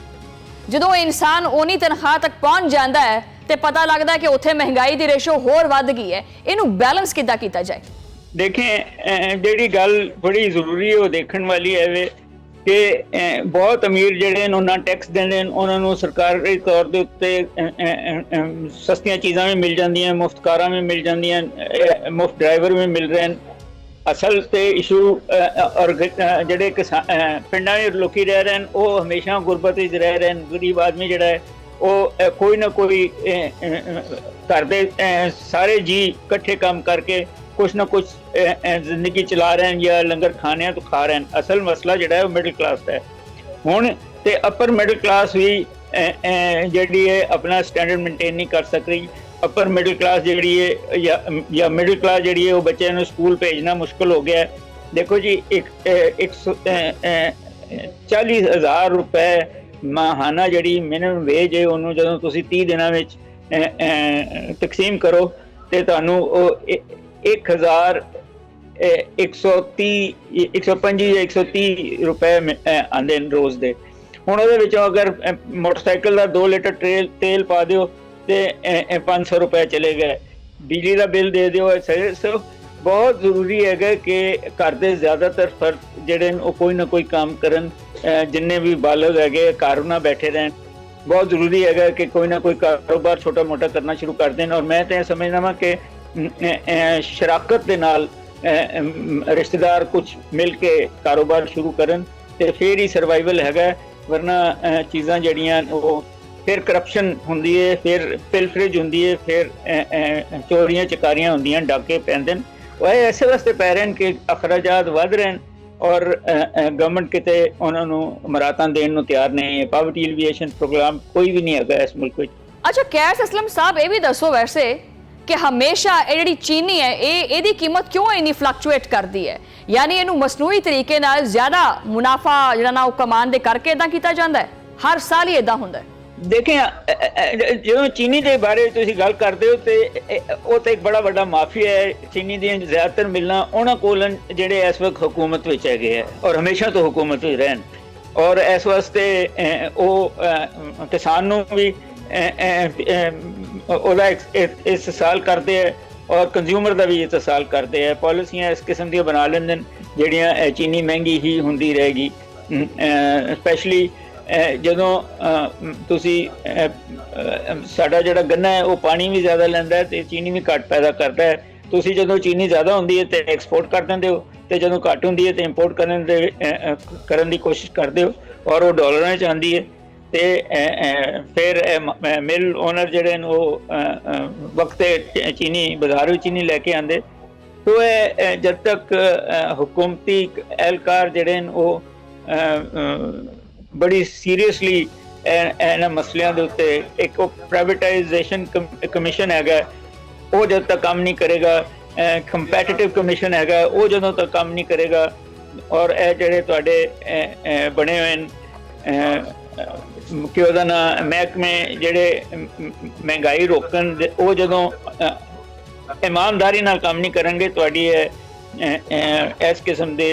ਜਦੋਂ ਇਨਸਾਨ ਉਨੀ ਤਨਖਾਹ ਤੱਕ ਪਹੁੰਚ ਜਾਂਦਾ ਹੈ ਤੇ ਪਤਾ ਲੱਗਦਾ ਕਿ ਉੱਥੇ ਮਹਿੰਗਾਈ ਦੀ ਰੇਸ਼ੋ ਹੋਰ ਵੱਧ ਗਈ ਹੈ, ਇਹਨੂੰ ਬੈਲੈਂਸ ਕਿੱਦਾਂ ਕੀਤਾ ਜਾਏ? ਦੇਖੇ ਜਿਹੜੀ ਗੱਲ ਬੜੀ ਜ਼ਰੂਰੀ ਹੈ ਉਹ ਦੇਖਣ ਵਾਲੀ ਹੈ ਕਿ ਬਹੁਤ ਅਮੀਰ ਜਿਹੜੇ ਨੇ ਉਹਨਾਂ ਟੈਕਸ ਦਿੰਦੇ ਨੇ, ਉਹਨਾਂ ਨੂੰ ਸਰਕਾਰੀ ਤੌਰ ਦੇ ਉੱਤੇ ਸਸਤੀਆਂ ਚੀਜ਼ਾਂ ਵੀ ਮਿਲ ਜਾਂਦੀਆਂ, ਮੁਫਤ ਕਾਰਾਂ ਵੀ ਮਿਲ ਜਾਂਦੀਆਂ, ਮੁਫਤ ਡਰਾਈਵਰ ਵੀ ਮਿਲ ਰਹੇ ਨੇ। ਅਸਲ ਤੇ ਇਸ਼ੂ ਔਰ ਜਿਹੜੇ ਪਿੰਡਾਂ ਦੇ ਲੋਕੀ ਰਹਿ ਰਹੇ ਨੇ ਉਹ ਹਮੇਸ਼ਾ ਗੁਰਬਤ ਵਿੱਚ ਰਹਿ ਰਹੇ ਨੇ। ਗਰੀਬ ਆਦਮੀ ਜਿਹੜਾ ਹੈ ਉਹ ਕੋਈ ਨਾ ਕੋਈ ਘਰ ਦੇ ਸਾਰੇ ਜੀ ਇਕੱਠੇ ਕੰਮ ਕਰਕੇ ਕੁਛ ਨਾ ਕੁਛ ਜ਼ਿੰਦਗੀ ਚਲਾ ਰਹੇ ਨੇ ਜਾਂ ਲੰਗਰ ਖਾਣਿਆਂ ਤੋਂ ਖਾ ਰਹੇ ਨੇ। ਅਸਲ ਮਸਲਾ ਜਿਹੜਾ ਹੈ ਉਹ ਮਿਡਲ ਕਲਾਸ ਦਾ ਹੈ। ਹੁਣ ਤੇ ਅਪਰ ਮਿਡਲ ਕਲਾਸ ਵੀ ਜਿਹੜੀ ਹੈ ਆਪਣਾ ਸਟੈਂਡਰਡ ਮੇਨਟੇਨ ਨਹੀਂ ਕਰ ਸਕ ਰਹੀ। ਅਪਰ ਮਿਡਲ ਕਲਾਸ ਜਿਹੜੀ ਹੈ ਜਾਂ ਮਿਡਲ ਕਲਾਸ ਜਿਹੜੀ ਹੈ ਉਹ ਬੱਚਿਆਂ ਨੂੰ ਸਕੂਲ ਭੇਜਣਾ ਮੁਸ਼ਕਿਲ ਹੋ ਗਿਆ। ਦੇਖੋ ਜੀ 40,000 ਰੁਪਏ ਮਾਹਾਨਾ ਜਿਹੜੀ ਮਿਨੀਮਮ ਵੇਜ ਹੈ ਉਹਨੂੰ ਜਦੋਂ ਤੁਸੀਂ 30 ਦਿਨਾਂ ਵਿੱਚ ਤਕਸੀਮ ਕਰੋ ਤੇ ਤੁਹਾਨੂੰ ਉਹ 1,125 ਜਾਂ 130 ਰੁਪਏ ਆਉਂਦੇ ਨੇ ਰੋਜ਼ ਦੇ। ਹੁਣ ਉਹਦੇ ਵਿੱਚੋਂ ਅਗਰ ਮੋਟਰਸਾਈਕਲ ਦਾ 2 ਲੀਟਰ ਤੇਲ ਪਾ ਦਿਓ ਤੇ 500 ਰੁਪਏ ਚਲੇ ਗਏ, ਬਿਜਲੀ ਦਾ ਬਿੱਲ ਦੇ ਦਿਓ। ਸੋ ਬਹੁਤ ਜ਼ਰੂਰੀ ਹੈਗਾ ਕਿ ਘਰ ਦੇ ਜ਼ਿਆਦਾਤਰ ਫਰਦ ਜਿਹੜੇ ਨੇ ਉਹ ਕੋਈ ਨਾ ਕੋਈ ਕੰਮ ਕਰਨ, ਜਿੰਨੇ ਵੀ ਬਾਲਗ ਹੈਗੇ ਘਰ ਨਾ ਬੈਠੇ ਰਹਿਣ। ਬਹੁਤ ਜ਼ਰੂਰੀ ਹੈਗਾ ਕਿ ਕੋਈ ਨਾ ਕੋਈ ਕਾਰੋਬਾਰ ਛੋਟਾ ਮੋਟਾ ਕਰਨਾ ਸ਼ੁਰੂ ਕਰ ਦੇਣ। ਔਰ ਮੈਂ ਤਾਂ ਇਹ ਸਮਝਦਾ ਵਾਂ ਕਿ ਸ਼ਰਾਕਤ ਦੇ ਨਾਲ ਰਿਸ਼ਤੇਦਾਰ ਕੁਝ ਮਿਲ ਕੇ ਕਾਰੋਬਾਰ ਸ਼ੁਰੂ ਕਰਨ ਤੇ ਫਿਰ ਹੀ ਸਰਵਾਈਵਲ ਹੈਗਾ। ਵਰਨਾ ਚੀਜ਼ਾਂ ਜਿਹੜੀਆਂ ਉਹ ਫਿਰ ਕਰਪਸ਼ਨ ਹੁੰਦੀ ਹੈ, ਫਿਰ ਪਿਲਫਰੇਜ ਹੁੰਦੀ ਹੈ, ਫਿਰ ਚੋਰੀਆਂ ਚਕਾਰੀਆਂ ਹੁੰਦੀਆਂ, ਡਾਕੇ ਪੈਂਦੇ ਨੇ। ਉਹ ਐਸੇ ਵਾਸਤੇ ਪੈ ਰਹੇ ਨੇ ਕਿ ਅਖਰਾਜਾਤ ਵੱਧ ਰਹੇ ਨੇ ਔਰ ਗਵਰਨਮੈਂਟ ਕਿਤੇ ਉਹਨਾਂ ਨੂੰ ਮਰਾਤਾਂ ਦੇਣ ਨੂੰ ਤਿਆਰ ਨਹੀਂ ਹੈ। ਪਾਵਰਟੀ ਐਲੀਵੀਏਸ਼ਨ ਪ੍ਰੋਗਰਾਮ ਕੋਈ ਵੀ ਨਹੀਂ ਹੈਗਾ ਇਸ ਮੁਲਕ ਵਿੱਚ। ਅੱਛਾ ਕੈਸ ਅਸਲਮ ਸਾਹਿਬ, ਇਹ ਵੀ ਦੱਸੋ ਵੈਸੇ ਕਿ ਹਮੇਸ਼ਾ ਇਹ ਜਿਹੜੀ ਚੀਨੀ ਹੈ ਇਹਦੀ ਕੀਮਤ ਕਿਉਂ ਇੰਨੀ ਫਲਕਚੁਏਟ ਕਰਦੀ ਹੈ? ਯਾਨੀ ਇਹਨੂੰ ਮਸਨੂਈ ਤਰੀਕੇ ਨਾਲ ਜ਼ਿਆਦਾ ਮੁਨਾਫਾ ਜਿਹੜਾ ਨਾ ਉਹ ਕਮਾਉਣ ਦੇ ਕਰਕੇ ਇਦਾਂ ਕੀਤਾ ਜਾਂਦਾ ਹੈ? ਹਰ ਸਾਲ ਹੀ ਇਦਾਂ ਹੁੰਦਾ ਹੈ? ਦੇਖੇ ਜਦੋਂ ਚੀਨੀ ਦੇ ਬਾਰੇ ਤੁਸੀਂ ਗੱਲ ਕਰਦੇ ਹੋ ਤੇ ਉਹ ਤਾਂ ਇੱਕ ਬੜਾ ਵੱਡਾ ਮਾਫੀਆ ਹੈ। ਚੀਨੀ ਦੀਆਂ ਜ਼ਿਆਦਾਤਰ ਮਿਲਾਂ ਉਹਨਾਂ ਕੋਲ ਜਿਹੜੇ ਇਸ ਵਕਤ ਹੁਕੂਮਤ ਵਿੱਚ ਹੈਗੇ ਹੈ ਔਰ ਹਮੇਸ਼ਾ ਤੋਂ ਹੁਕੂਮਤ ਵਿੱਚ ਰਹਿਣ। ਔਰ ਇਸ ਵਾਸਤੇ ਉਹ ਕਿਸਾਨ ਨੂੰ ਵੀ ਉਹਦਾ ਇਸਤਸਾਲ ਕਰਦੇ ਹੈ ਔਰ ਕੰਜ਼ਿਊਮਰ ਦਾ ਵੀ ਇਸਤਸਾਲ ਕਰਦੇ ਹੈ। ਪਾਲਿਸੀਆਂ ਇਸ ਕਿਸਮ ਦੀਆਂ ਬਣਾ ਲੈਂਦੇ ਨੇ ਜਿਹੜੀਆਂ ਚੀਨੀ ਮਹਿੰਗੀ ਹੀ ਹੁੰਦੀ ਰਹੇਗੀ। ਸਪੈਸ਼ਲੀ ਜਦੋਂ ਤੁਸੀਂ ਸਾਡਾ ਜਿਹੜਾ ਗੰਨਾ ਹੈ ਉਹ ਪਾਣੀ ਵੀ ਜ਼ਿਆਦਾ ਲੈਂਦਾ ਹੈ ਤੇ ਚੀਨੀ ਵੀ ਘੱਟ ਪੈਦਾ ਕਰਦਾ ਹੈ। ਤੁਸੀਂ ਜਦੋਂ ਚੀਨੀ ਜ਼ਿਆਦਾ ਹੁੰਦੀ ਹੈ ਤੇ ਐਕਸਪੋਰਟ ਕਰ ਦਿੰਦੇ ਹੋ ਤੇ ਜਦੋਂ ਘੱਟ ਹੁੰਦੀ ਹੈ ਤੇ ਇੰਪੋਰਟ ਕਰਨ ਦੀ ਕੋਸ਼ਿਸ਼ ਕਰਦੇ ਹੋ ਔਰ ਉਹ ਡਾਲਰਾਂ 'ਚ ਆਉਂਦੀ ਹੈ ਤੇ ਫਿਰ ਮਿਲ ਓਨਰ ਜਿਹੜੇ ਨੇ ਉਹ ਵਕਤ ਚੀਨੀ ਬਾਜ਼ਾਰ ਵਿੱਚ ਨਹੀਂ ਲੈ ਕੇ ਆਉਂਦੇ। तो जब तक हुकूमती एहलकार जड़े वो बड़ी सीरियसली इन्हां मसलियां दे उत्ते एक प्राइवेटाइजेशन कमीशन हैगा वो जब तक काम नहीं करेगा, कंपैटिटिव कमीशन हैगा वो जदों तक काम नहीं करेगा और जड़े तुहाडे बने हुए कि ओहदा ना महकमे जड़े महंगाई रोकन वो जदों ईमानदारी नाल काम नहीं करेंगे तुहाडी इस किस्म दे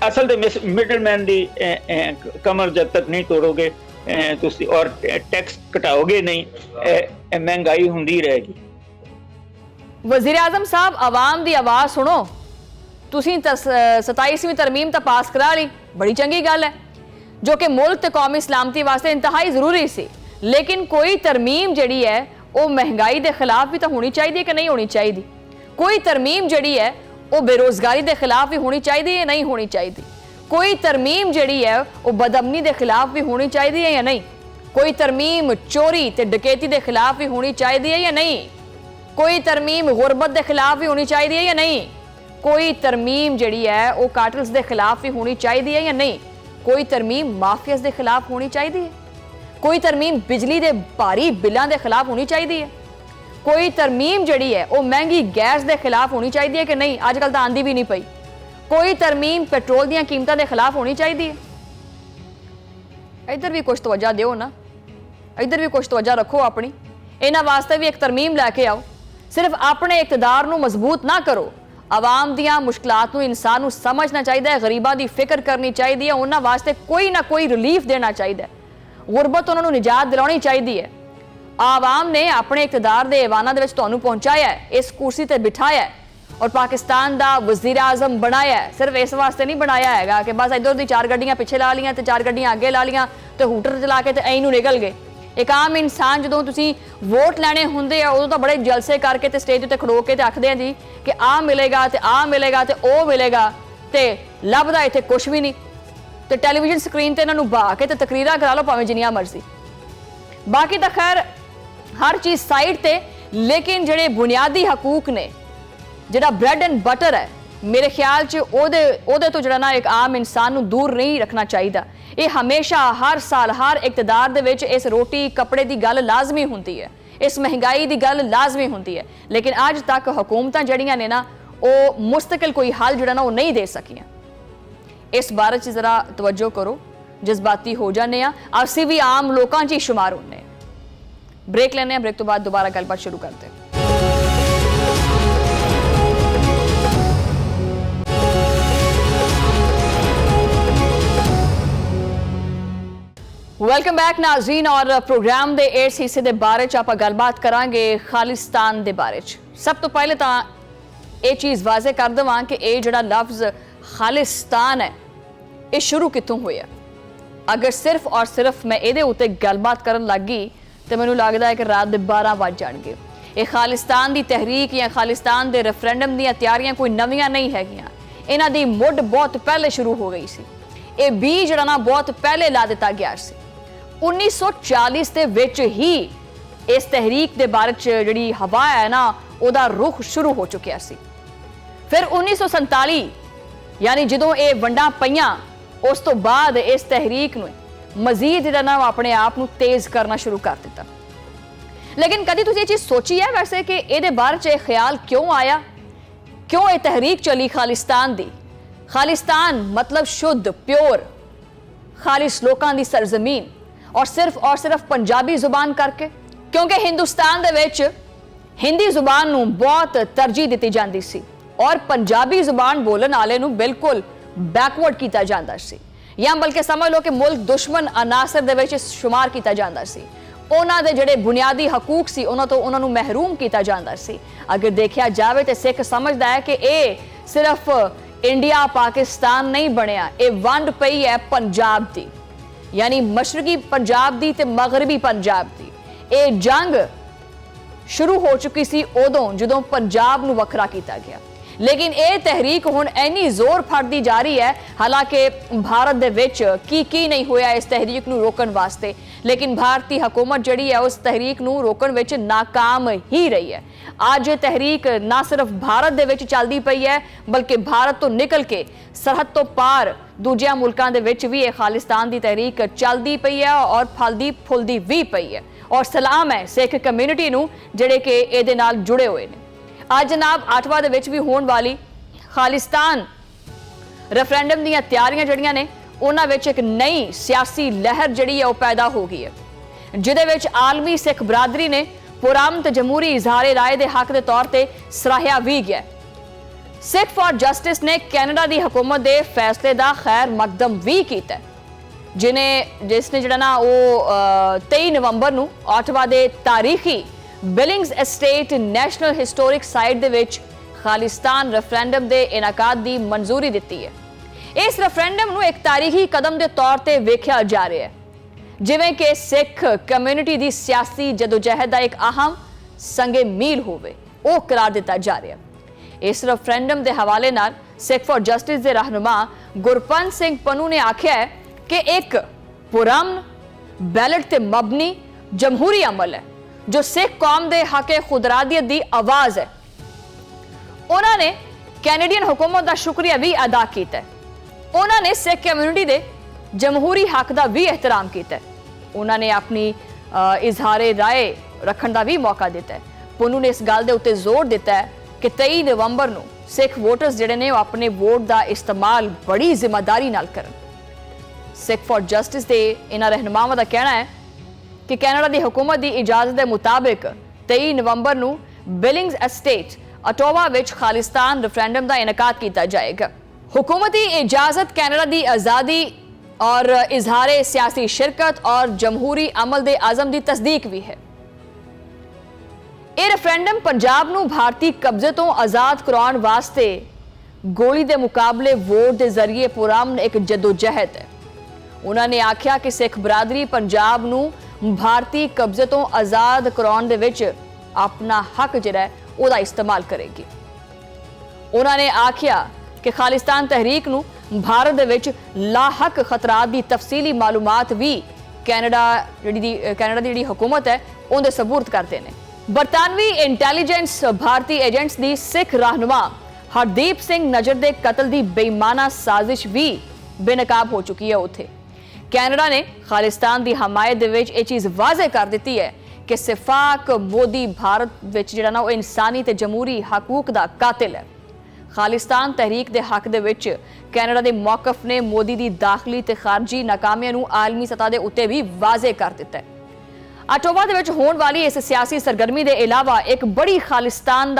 असल ते मिडलमैन दी कमर जब तक नहीं तोड़ोगे तुसी और टैक्स घटाओगे नहीं, महंगाई हुंदी रहेगी। वज़ीर आज़म साहब आवाम दी आवाज़ सुनो, तुसी 27वीं तरमीम तो पास करा ली, बड़ी चंगी गल है जो कि मुल्क ते कौमी सलामती वास्ते इंतहाई जरूरी सी, लेकिन कोई तरमीम जिहड़ी है वो महंगाई के खिलाफ भी तो होनी चाहिए कि नहीं होनी चाहिए? कोई तरमीम जिहड़ी है वो बेरोजगारी के खिलाफ भी होनी चाहिए या नहीं होनी चाहिए? कोई तरमीम जिहड़ी है वो बदअमनी के खिलाफ भी होनी चाहिए या नहीं? कोई तरमीम चोरी ते डकैती के खिलाफ भी होनी चाहिए या नहीं? कोई तरमीम गुरबत के खिलाफ भी होनी चाहिए या नहीं? कोई तरमीम जिहड़ी है वो काटल्स के खिलाफ भी होनी चाहिए या नहीं? कोई तरमीम माफियाज के खिलाफ होनी चाहिए? कोई तरमीम बिजली के भारी बिलों के खिलाफ होनी चाहिए है? कोई तरमीम जिहड़ी है वो महंगी गैस के खिलाफ होनी चाहिए है कि नहीं? अजकल तो आंदी भी नहीं पई। कोई तरमीम पेट्रोल दी कीमतों के खिलाफ होनी चाहिए है? इधर भी कुछ तवज्जो दो ना, इधर भी कुछ तवज्जो रखो अपनी, इन्हां वास्ते भी एक तरमीम लैके आओ। सिर्फ अपने इकतदार नूं मजबूत ना करो, आवाम दियां मुश्किलात नूं इंसान नूं समझना चाहिए, गरीबां दी फिक्र करनी चाहिए, उन्हां वास्ते कोई ना कोई रिलीफ देना चाहिए, गुरबत उन्होंने निजात दिलानी चाहिए है। आवाम ने अपने इकतदार के ऐवाना दे विच तुहानूं पहुंचाया है, इस कुर्सी ते बिठाया है और पाकिस्तान का वज़ीर आज़म बनाया है। सिर्फ इस वास्ते नहीं बनाया है कि बस इधर दी 4 गड्डियां पिछे ला लियां ते 4 गड्डियां आगे ला लियां तो हूटर चला के ऐ नूं निकल गए। एक आम इंसान जो तुसीं वोट लैने हुंदे आ उदों तां बड़े जलसे करके ते स्टेज उत्ते खड़ो के ते आखदे आ जी कि आ मिलेगा ते आ मिलेगा ते ओ मिलेगा ते लभदा इत्थे कुछ भी नहीं। तो टैलीविजन स्क्रीन ते इन्होंने बहा के तकरीरां करा लो भावें जिन्नियां मर्जी, बाकी तो खैर हर चीज़ साइड ते, लेकिन जिहड़े बुनियादी हकूक ने, जिहड़ा ब्रेड एंड बटर है, मेरे ख्याल च ओहदे तो जिहड़ा ना एक आम इंसान नूं दूर नहीं रखना चाहिए। ये हमेशा हर साल हर इकतदार दे विच इस रोटी कपड़े की गल लाजमी हुंदी है, इस महंगाई की गल लाजमी हुंदी है, लेकिन अज तक हुकूमतां जिहड़ियां ने ना वो मुस्तकिल कोई हल जिहड़ा ना वो नहीं दे सकियां। इस बारे च जरा तवज्जो करो, जज्बाती हो जाने असीं भी आम लोगों च शुमार होने। ब्रेक लेने, ब्रेक तो बाद दोबारा गलबात शुरू करते हैं। वेलकम बैक नाज़रीन, और प्रोग्राम के इस हिस्से के बारे च आपां गलबात करांगे खालिस्तान के बारे च। सब तो पहले तो ये चीज़ वाजे कर देवां कि ये जिहड़ा लफ्ज़ खालिस्तान है ये शुरू कितों होया। अगर सिर्फ और सिर्फ मैं ये उत्ते गलबात करन लग गई तो मैनूं लगदा है कि रात दे 12 वज जाणगे। ये खालिस्तान की तहरीक या खालिस्तान के रेफरेंडम दी तैयारियां कोई नवीं नहीं हैगियां, इन्हां दी मुढ़ बहुत पहले शुरू हो गई सी। ये बीज जिहड़ा ना बहुत पहले ला दिता गया सी। 1940 के विच ही इस तहरीक के बारे च जिहड़ी हवा है ना उहदा रुख शुरू हो चुकिया सी। फिर 1947 यानी जदों ये वंडां पईयां उस तो बाद इस तहरीक नूं मजीद जिहड़ा ना अपने आप नूं तेज करना शुरू कर दिता। लेकिन कदी तुसीं ये चीज़ सोची है वैसे कि इहदे बारे च ख्याल क्यों आया, क्यों ये तहरीक चली खालिस्तान दी? खालिस्तान मतलब शुद्ध, प्योर, खालिस लोकां दी सरजमीन, और सिर्फ पंजाबी जुबान करके, क्योंकि हिंदुस्तान दे विच हिंदी जुबान नूं बहुत तरजीह दी जाती सी और पंजाबी जुबान बोलण वाले नूं बिल्कुल बैकवर्ड किया जाता सी, या बल्कि समझ लो कि मुल्क दुश्मन अनासर दे विच शुमार किया जाता सी। उन्हां दे जिहड़े बुनियादी हकूक सी उन्हां तो उन्हां नूं महरूम किया जाता सी। अगर देखा जाए तो सिख समझदा है कि ये सिर्फ इंडिया पाकिस्तान नहीं बनया, ये वंड पई है पंजाब दी, यानी मशरकी पंजाब दी ते मगरबी पंजाब दी। ये जंग शुरू हो चुकी सी उदों जदों पंजाब नूं वखरा किया गया। ਲੇਕਿਨ ਇਹ ਤਹਿਰੀਕ ਹੁਣ ਇੰਨੀ ਜ਼ੋਰ ਫੜਦੀ ਜਾ ਰਹੀ ਹੈ, ਹਾਲਾਂਕਿ ਭਾਰਤ ਦੇ ਵਿੱਚ ਕੀ ਨਹੀਂ ਹੋਇਆ ਇਸ ਤਹਿਰੀਕ ਨੂੰ ਰੋਕਣ ਵਾਸਤੇ, ਲੇਕਿਨ ਭਾਰਤੀ ਹਕੂਮਤ ਜਿਹੜੀ ਹੈ ਉਸ ਤਹਿਰੀਕ ਨੂੰ ਰੋਕਣ ਵਿੱਚ ਨਾਕਾਮ ਹੀ ਰਹੀ ਹੈ। ਅੱਜ ਇਹ ਤਹਿਰੀਕ ਨਾ ਸਿਰਫ ਭਾਰਤ ਦੇ ਵਿੱਚ ਚੱਲਦੀ ਪਈ ਹੈ, ਬਲਕਿ ਭਾਰਤ ਤੋਂ ਨਿਕਲ ਕੇ ਸਰਹੱਦ ਤੋਂ ਪਾਰ ਦੂਜਿਆਂ ਮੁਲਕਾਂ ਦੇ ਵਿੱਚ ਵੀ ਇਹ ਖਾਲਿਸਤਾਨ ਦੀ ਤਹਿਰੀਕ ਚੱਲਦੀ ਪਈ ਹੈ ਔਰ ਫਲਦੀ ਫੁੱਲਦੀ ਵੀ ਪਈ ਹੈ। ਔਰ ਸਲਾਮ ਹੈ ਸਿੱਖ ਕਮਿਊਨਿਟੀ ਨੂੰ ਜਿਹੜੇ ਕਿ ਇਹਦੇ ਨਾਲ ਜੁੜੇ ਹੋਏ ਨੇ। ਅੱਜ ਜਨਾਬ ਆਟਵਾ ਦੇ ਵਿੱਚ ਵੀ ਹੋਣ ਵਾਲੀ ਖਾਲਿਸਤਾਨ ਰੈਫਰੈਂਡਮ ਦੀਆਂ ਤਿਆਰੀਆਂ ਜਿਹੜੀਆਂ ਨੇ ਉਹਨਾਂ ਵਿੱਚ ਇੱਕ ਨਈ ਸਿਆਸੀ ਲਹਿਰ ਜਿਹੜੀ ਹੈ ਉਹ ਪੈਦਾ ਹੋ ਗਈ ਹੈ, ਜਿਹਦੇ ਵਿੱਚ ਆਲਮੀ ਸਿੱਖ ਬਰਾਦਰੀ ਨੇ ਪੁਰਅਮਨ ਜਮਹੂਰੀ ਇਜ਼ਹਾਰੇ ਰਾਏ ਦੇ ਹੱਕ ਦੇ ਤੌਰ ਤੇ ਸਰਾਹਿਆ ਵੀ ਗਿਆ। ਸਿੱਖ ਫॉर ਜਸਟਿਸ ਨੇ ਕੈਨੇਡਾ ਦੀ ਹਕੂਮਤ ਦੇ ਫੈਸਲੇ ਦਾ ਖੈਰ ਮਕਦਮ ਵੀ ਕੀਤਾ, ਜਿਸਨੇ ਜਿਹੜਾ ਨਾ ਉਹ 23 ਨਵੰਬਰ ਨੂੰ ਆਟਵਾ ਦੇ ਤਾਰੀਖੀ ਬਿਲਿੰਗਸ ਐਸਟੇਟ ਨੈਸ਼ਨਲ ਹਿਸਟੋਰਿਕ ਸਾਈਟ ਦੇ ਵਿੱਚ ਖਾਲਿਸਤਾਨ ਰੈਫਰੈਂਡਮ ਦੇ ਇਨਕਾਦ ਦੀ ਮਨਜ਼ੂਰੀ ਦਿੱਤੀ ਹੈ। ਇਸ ਰੈਫਰੈਂਡਮ ਨੂੰ ਇੱਕ ਤਾਰੀਖੀ ਕਦਮ ਦੇ ਤੌਰ ਤੇ ਵੇਖਿਆ ਜਾ ਰਿਹਾ ਹੈ, ਜਿਵੇਂ ਕਿ ਸਿੱਖ ਕਮਿਊਨਿਟੀ ਦੀ ਸਿਆਸੀ ਜਦੋਜਹਿਦ ਦਾ ਇੱਕ ਅਹਿਮ ਸੰਗੇ ਮੀਲ ਹੋਵੇ, ਉਹ ਕਰਾਰ ਦਿੱਤਾ ਜਾ ਰਿਹਾ। ਇਸ ਰੈਫਰੈਂਡਮ ਦੇ ਹਵਾਲੇ ਨਾਲ ਸਿੱਖ ਫॉर ਜਸਟਿਸ ਦੇ ਰਹਿਨੁਮਾ ਗੁਰਪੰਤ ਸਿੰਘ ਪੰਨੂ ਨੇ ਆਖਿਆ ਹੈ ਕਿ ਇੱਕ ਪੁਰਅਮਨ ਬੈਲਟ ਤੇ ਮਬਨੀ ਜਮਹੂਰੀ ਅਮਲ ਹੈ ਜੋ ਸਿੱਖ ਕੌਮ ਦੇ ਹੱਕੇ ਖੁਦਰਾਦੀਅਤ ਦੀ ਆਵਾਜ਼ ਹੈ। ਉਹਨਾਂ ਨੇ ਕੈਨੇਡੀਅਨ ਹੁਕੂਮਤ ਦਾ ਸ਼ੁਕਰੀਆ ਵੀ ਅਦਾ ਕੀਤਾ ਹੈ। ਉਹਨਾਂ ਨੇ ਸਿੱਖ ਕਮਿਊਨਿਟੀ ਦੇ ਜਮਹੂਰੀ ਹੱਕ ਦਾ ਵੀ ਇਹਤਰਾਮ ਕੀਤਾ ਹੈ। ਉਹਨਾਂ ਨੇ ਆਪਣੀ ਇਜ਼ਹਾਰੇ ਰਾਏ ਰੱਖਣ ਦਾ ਵੀ ਮੌਕਾ ਦਿੱਤਾ ਹੈ। ਪੰਨੂ ਨੇ ਇਸ ਗੱਲ ਦੇ ਉੱਤੇ ਜ਼ੋਰ ਦਿੱਤਾ ਹੈ ਕਿ 23 ਨਵੰਬਰ ਨੂੰ ਸਿੱਖ ਵੋਟਰਸ ਜਿਹੜੇ ਨੇ ਉਹ ਆਪਣੇ ਵੋਟ ਦਾ ਇਸਤੇਮਾਲ ਬੜੀ ਜ਼ਿੰਮੇਵਾਰੀ ਨਾਲ ਕਰਨ। ਸਿੱਖ ਫॉर ਜਸਟਿਸ ਦੇ ਇਹਨਾਂ ਰਹਿਨੁਮਾਵਾਂ ਦਾ ਕਹਿਣਾ ਹੈ ਕਿ ਕੈਨੇਡਾ ਦੀ ਹਕੂਮਤ ਦੀ ਇਜਾਜ਼ਤ ਦੇ ਮੁਤਾਬਿਕ 23 ਨਵੰਬਰ ਨੂੰ ਬਿਲਿੰਗਸ ਐਸਟੇਟ ਅਟੋਵਾ ਵਿੱਚ ਖਾਲਿਸਤਾਨ ਰੈਫਰੈਂਡਮ ਦਾ ਇਨਕਾਦ ਕੀਤਾ ਜਾਏਗਾ। हुकूमती इजाजत कैनेडा दी आज़ादी और इजहारे सियासी शिरकत और जमहूरी अमल दे आज़म दी तस्दीक भी है। यह रेफरेंडम पंजाब नूं भारती कब्जे तो आज़ाद कराउण वास्ते गोली दे मुकाबले वोट के जरिए पुरअमन एक जदोजहद है। उन्होंने आख्या कि सिख बरादरी पंजाब नूं भारती कब्जे तो आज़ाद कराउण दे विच अपना हक जिहड़ा उहदा इस्तेमाल करेगी। उन्होंने आख्या कि खालिस्तान तहरीक नूं भारत दे विच लाहक खतरात दी तफसीली मालूमात भी कैनेडा दी हुकूमत है उहदे सबूरत करते हैं। बरतानवी इंटैलीजेंस भारतीय एजेंट्स दी सिख रहनुमा हरदीप सिंह नजर दे कतल दी बेईमाना साजिश भी बेनकाब हो चुकी है। उत्थे कैनेडा ने खालिस्तान दी हमायत दे विच इह चीज़ वाज़े कर दित्ती है कि सिफाक मोदी भारत विच जिहड़ा ना इंसानी ते जमहूरी हकूक दा कातिल है। खालिस्तान तहरीक दे हक दे विच कैनेडा दे मौकफ ने मोदी दी दाखली ते खारजी नाकामियां नूं आलमी सतह दे उत्ते भी वाज़े कर दित्ता है। अटोवा दे विच होण वाली इस सियासी सरगर्मी दे इलावा एक बड़ी खालिस्तान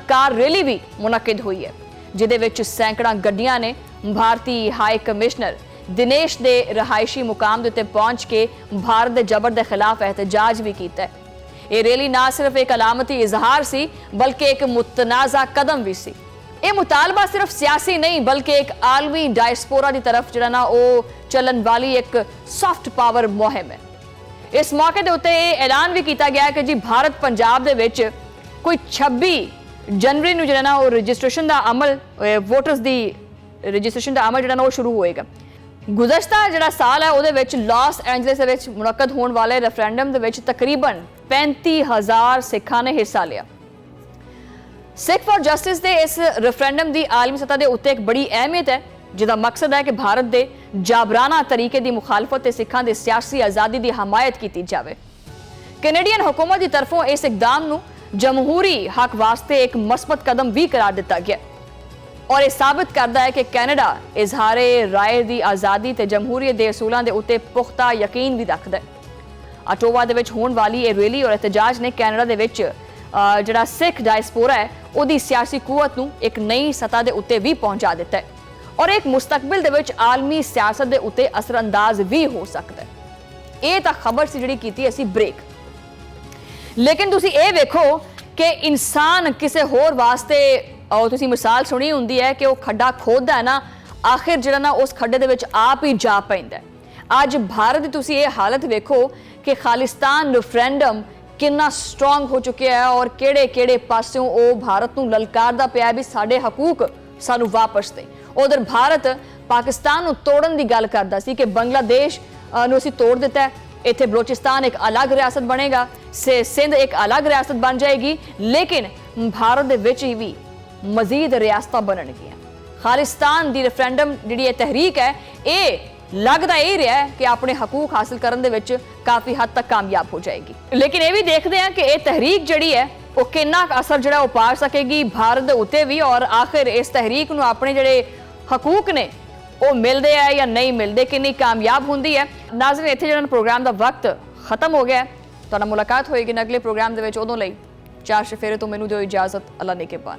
कार रैली भी मुनक्किद हुई है, जिहदे विच सैकड़ा गड्डियां ने भारती हाई कमिश्नर दिनेश दे रहायशी मुकाम दे उत्ते पहुंच के भारत दे जबर दे खिलाफ एहतजाज भी कीता है। ये रैली ना सिर्फ एक अलामती इजहार सी बल्कि एक मुतनाज़ा कदम भी सी। ये मुतालबा सिर्फ सियासी नहीं बल्कि एक आलमी डायस्पोरा की तरफ जिहड़ा ना वो चलन वाली एक सॉफ्ट पावर मुहिम है। इस मौके के उत्ते ऐलान भी किया गया कि जी भारत पंजाब दे विच कोई 26 जनवरी नूं जिहड़ा ना वो रजिस्ट्रेशन का अमल वोटर्स की रजिस्ट्रेशन का अमल जिहड़ा ना वो शुरू होएगा। गुज़श्ता जिहड़ा साल है उहदे विच लॉस एंजलिस दे विच मुनक्कद होने वाले रेफरेंडम दे विच तकरीबन 35,000 सिखां ने हिस्सा लिया। सिख फॉर जस्टिस दे इस रेफरेंडम की आलमी सतह के उत्ते एक बड़ी अहमियत है, जिसका मकसद है कि भारत के जाबराना तरीके की मुखालफत ते सिखां दे सियासी आज़ादी की हमायत की जाए। कैनेडियन हुकूमत की तरफों इस इकदाम नूं जमहूरी हक वास्ते एक मस्बत कदम भी करार दिता गया और यह साबित करता है कि कैनेडा इजहारे राय की आज़ादी ते जमहूरीत के असूलों के उत्ते पुख्ता यकीन भी रखता है। अटोवा दे विच होने वाली यह रैली और एहतजाज ने कैनेडा दे विच जिहड़ा सिख डायस्पोरा है उहदी सियासी कुवत नूं एक नई सतह के उत्ते भी पहुंचा दिता है और एक मुस्तकबिल दे विच आलमी सियासत के उत्ते असरअंदाज भी हो सकता है। ये तां खबर सी जिहड़ी कीती असीं ब्रेक, लेकिन तुसीं ये वेखो कि इंसान किसी होर वास्ते और तुसीं मिसाल सुनी हुंदी है कि वह खड्डा खोददा है ना, आखिर जिहड़ा ना उस खड्डे दे विच आप ही जा पैंदा है। अज भारत की तुसीं ये हालत वेखो कि खालिस्तान रेफरेंडम ਕਿੰਨਾ ਸਟਰੋਂਗ ਹੋ ਚੁੱਕਿਆ ਹੈ ਔਰ ਕਿਹੜੇ ਪਾਸਿਓਂ ਉਹ ਭਾਰਤ ਨੂੰ ਲਲਕਾਰਦਾ ਪਿਆ ਵੀ ਸਾਡੇ ਹਕੂਕ ਸਾਨੂੰ ਵਾਪਸ ਦੇ। ਉਧਰ ਭਾਰਤ ਪਾਕਿਸਤਾਨ ਨੂੰ ਤੋੜਨ ਦੀ ਗੱਲ ਕਰਦਾ ਸੀ ਕਿ ਬੰਗਲਾਦੇਸ਼ ਨੂੰ ਅਸੀਂ ਤੋੜ ਦਿੱਤਾ ਹੈ, ਇੱਥੇ ਬਲੋਚਿਸਤਾਨ ਇੱਕ ਅਲੱਗ ਰਿਆਸਤ ਬਣੇਗਾ, ਸਿੰਧ ਇੱਕ ਅਲੱਗ ਰਿਆਸਤ ਬਣ ਜਾਏਗੀ, ਲੇਕਿਨ ਭਾਰਤ ਦੇ ਵਿੱਚ ਹੀ ਵੀ ਮਜ਼ੀਦ ਰਿਆਸਤਾਂ ਬਣਨਗੀਆਂ। ਖਾਲਿਸਤਾਨ ਦੀ ਰੈਫਰੈਂਡਮ ਜਿਹੜੀ ਇਹ ਤਹਿਰੀਕ ਹੈ, ਇਹ ਲੱਗਦਾ ਇਹ ਰਿਹਾ ਹੈ ਕਿ ਆਪਣੇ ਹਕੂਕ ਹਾਸਲ ਕਰਨ ਦੇ ਵਿੱਚ ਕਾਫੀ ਹੱਦ ਤੱਕ ਕਾਮਯਾਬ ਹੋ ਜਾਏਗੀ। ਲੇਕਿਨ ਇਹ ਵੀ ਦੇਖਦੇ ਹਾਂ ਕਿ ਇਹ ਤਹਿਰੀਕ ਜਿਹੜੀ ਹੈ ਉਹ ਕਿੰਨਾ ਕੁ ਅਸਰ ਜਿਹੜਾ ਉਹ ਪਾ ਸਕੇਗੀ ਭਾਰਤ ਦੇ ਉੱਤੇ ਵੀ, ਔਰ ਆਖਿਰ ਇਸ ਤਹਿਰੀਕ ਨੂੰ ਆਪਣੇ ਜਿਹੜੇ ਹਕੂਕ ਨੇ ਉਹ ਮਿਲਦੇ ਆ ਜਾਂ ਨਹੀਂ ਮਿਲਦੇ, ਕਿੰਨੀ ਕਾਮਯਾਬ ਹੁੰਦੀ ਹੈ। ਨਾਜ਼ਰੀਨ, ਇੱਥੇ ਜਿਹੜਾ ਪ੍ਰੋਗਰਾਮ ਦਾ ਵਕਤ ਖਤਮ ਹੋ ਗਿਆ। ਤੁਹਾਡਾ ਮੁਲਾਕਾਤ ਹੋਏਗੀ ਅਗਲੇ ਪ੍ਰੋਗਰਾਮ ਦੇ ਵਿੱਚ। ਉਦੋਂ ਲਈ ਚਾਰ ਚੁਫੇਰੇ ਤੋਂ ਮੈਨੂੰ ਦਿਓ ਇਜਾਜ਼ਤ। ਅੱਲਾ ਨੇ ਕੇ ਬਾਨ।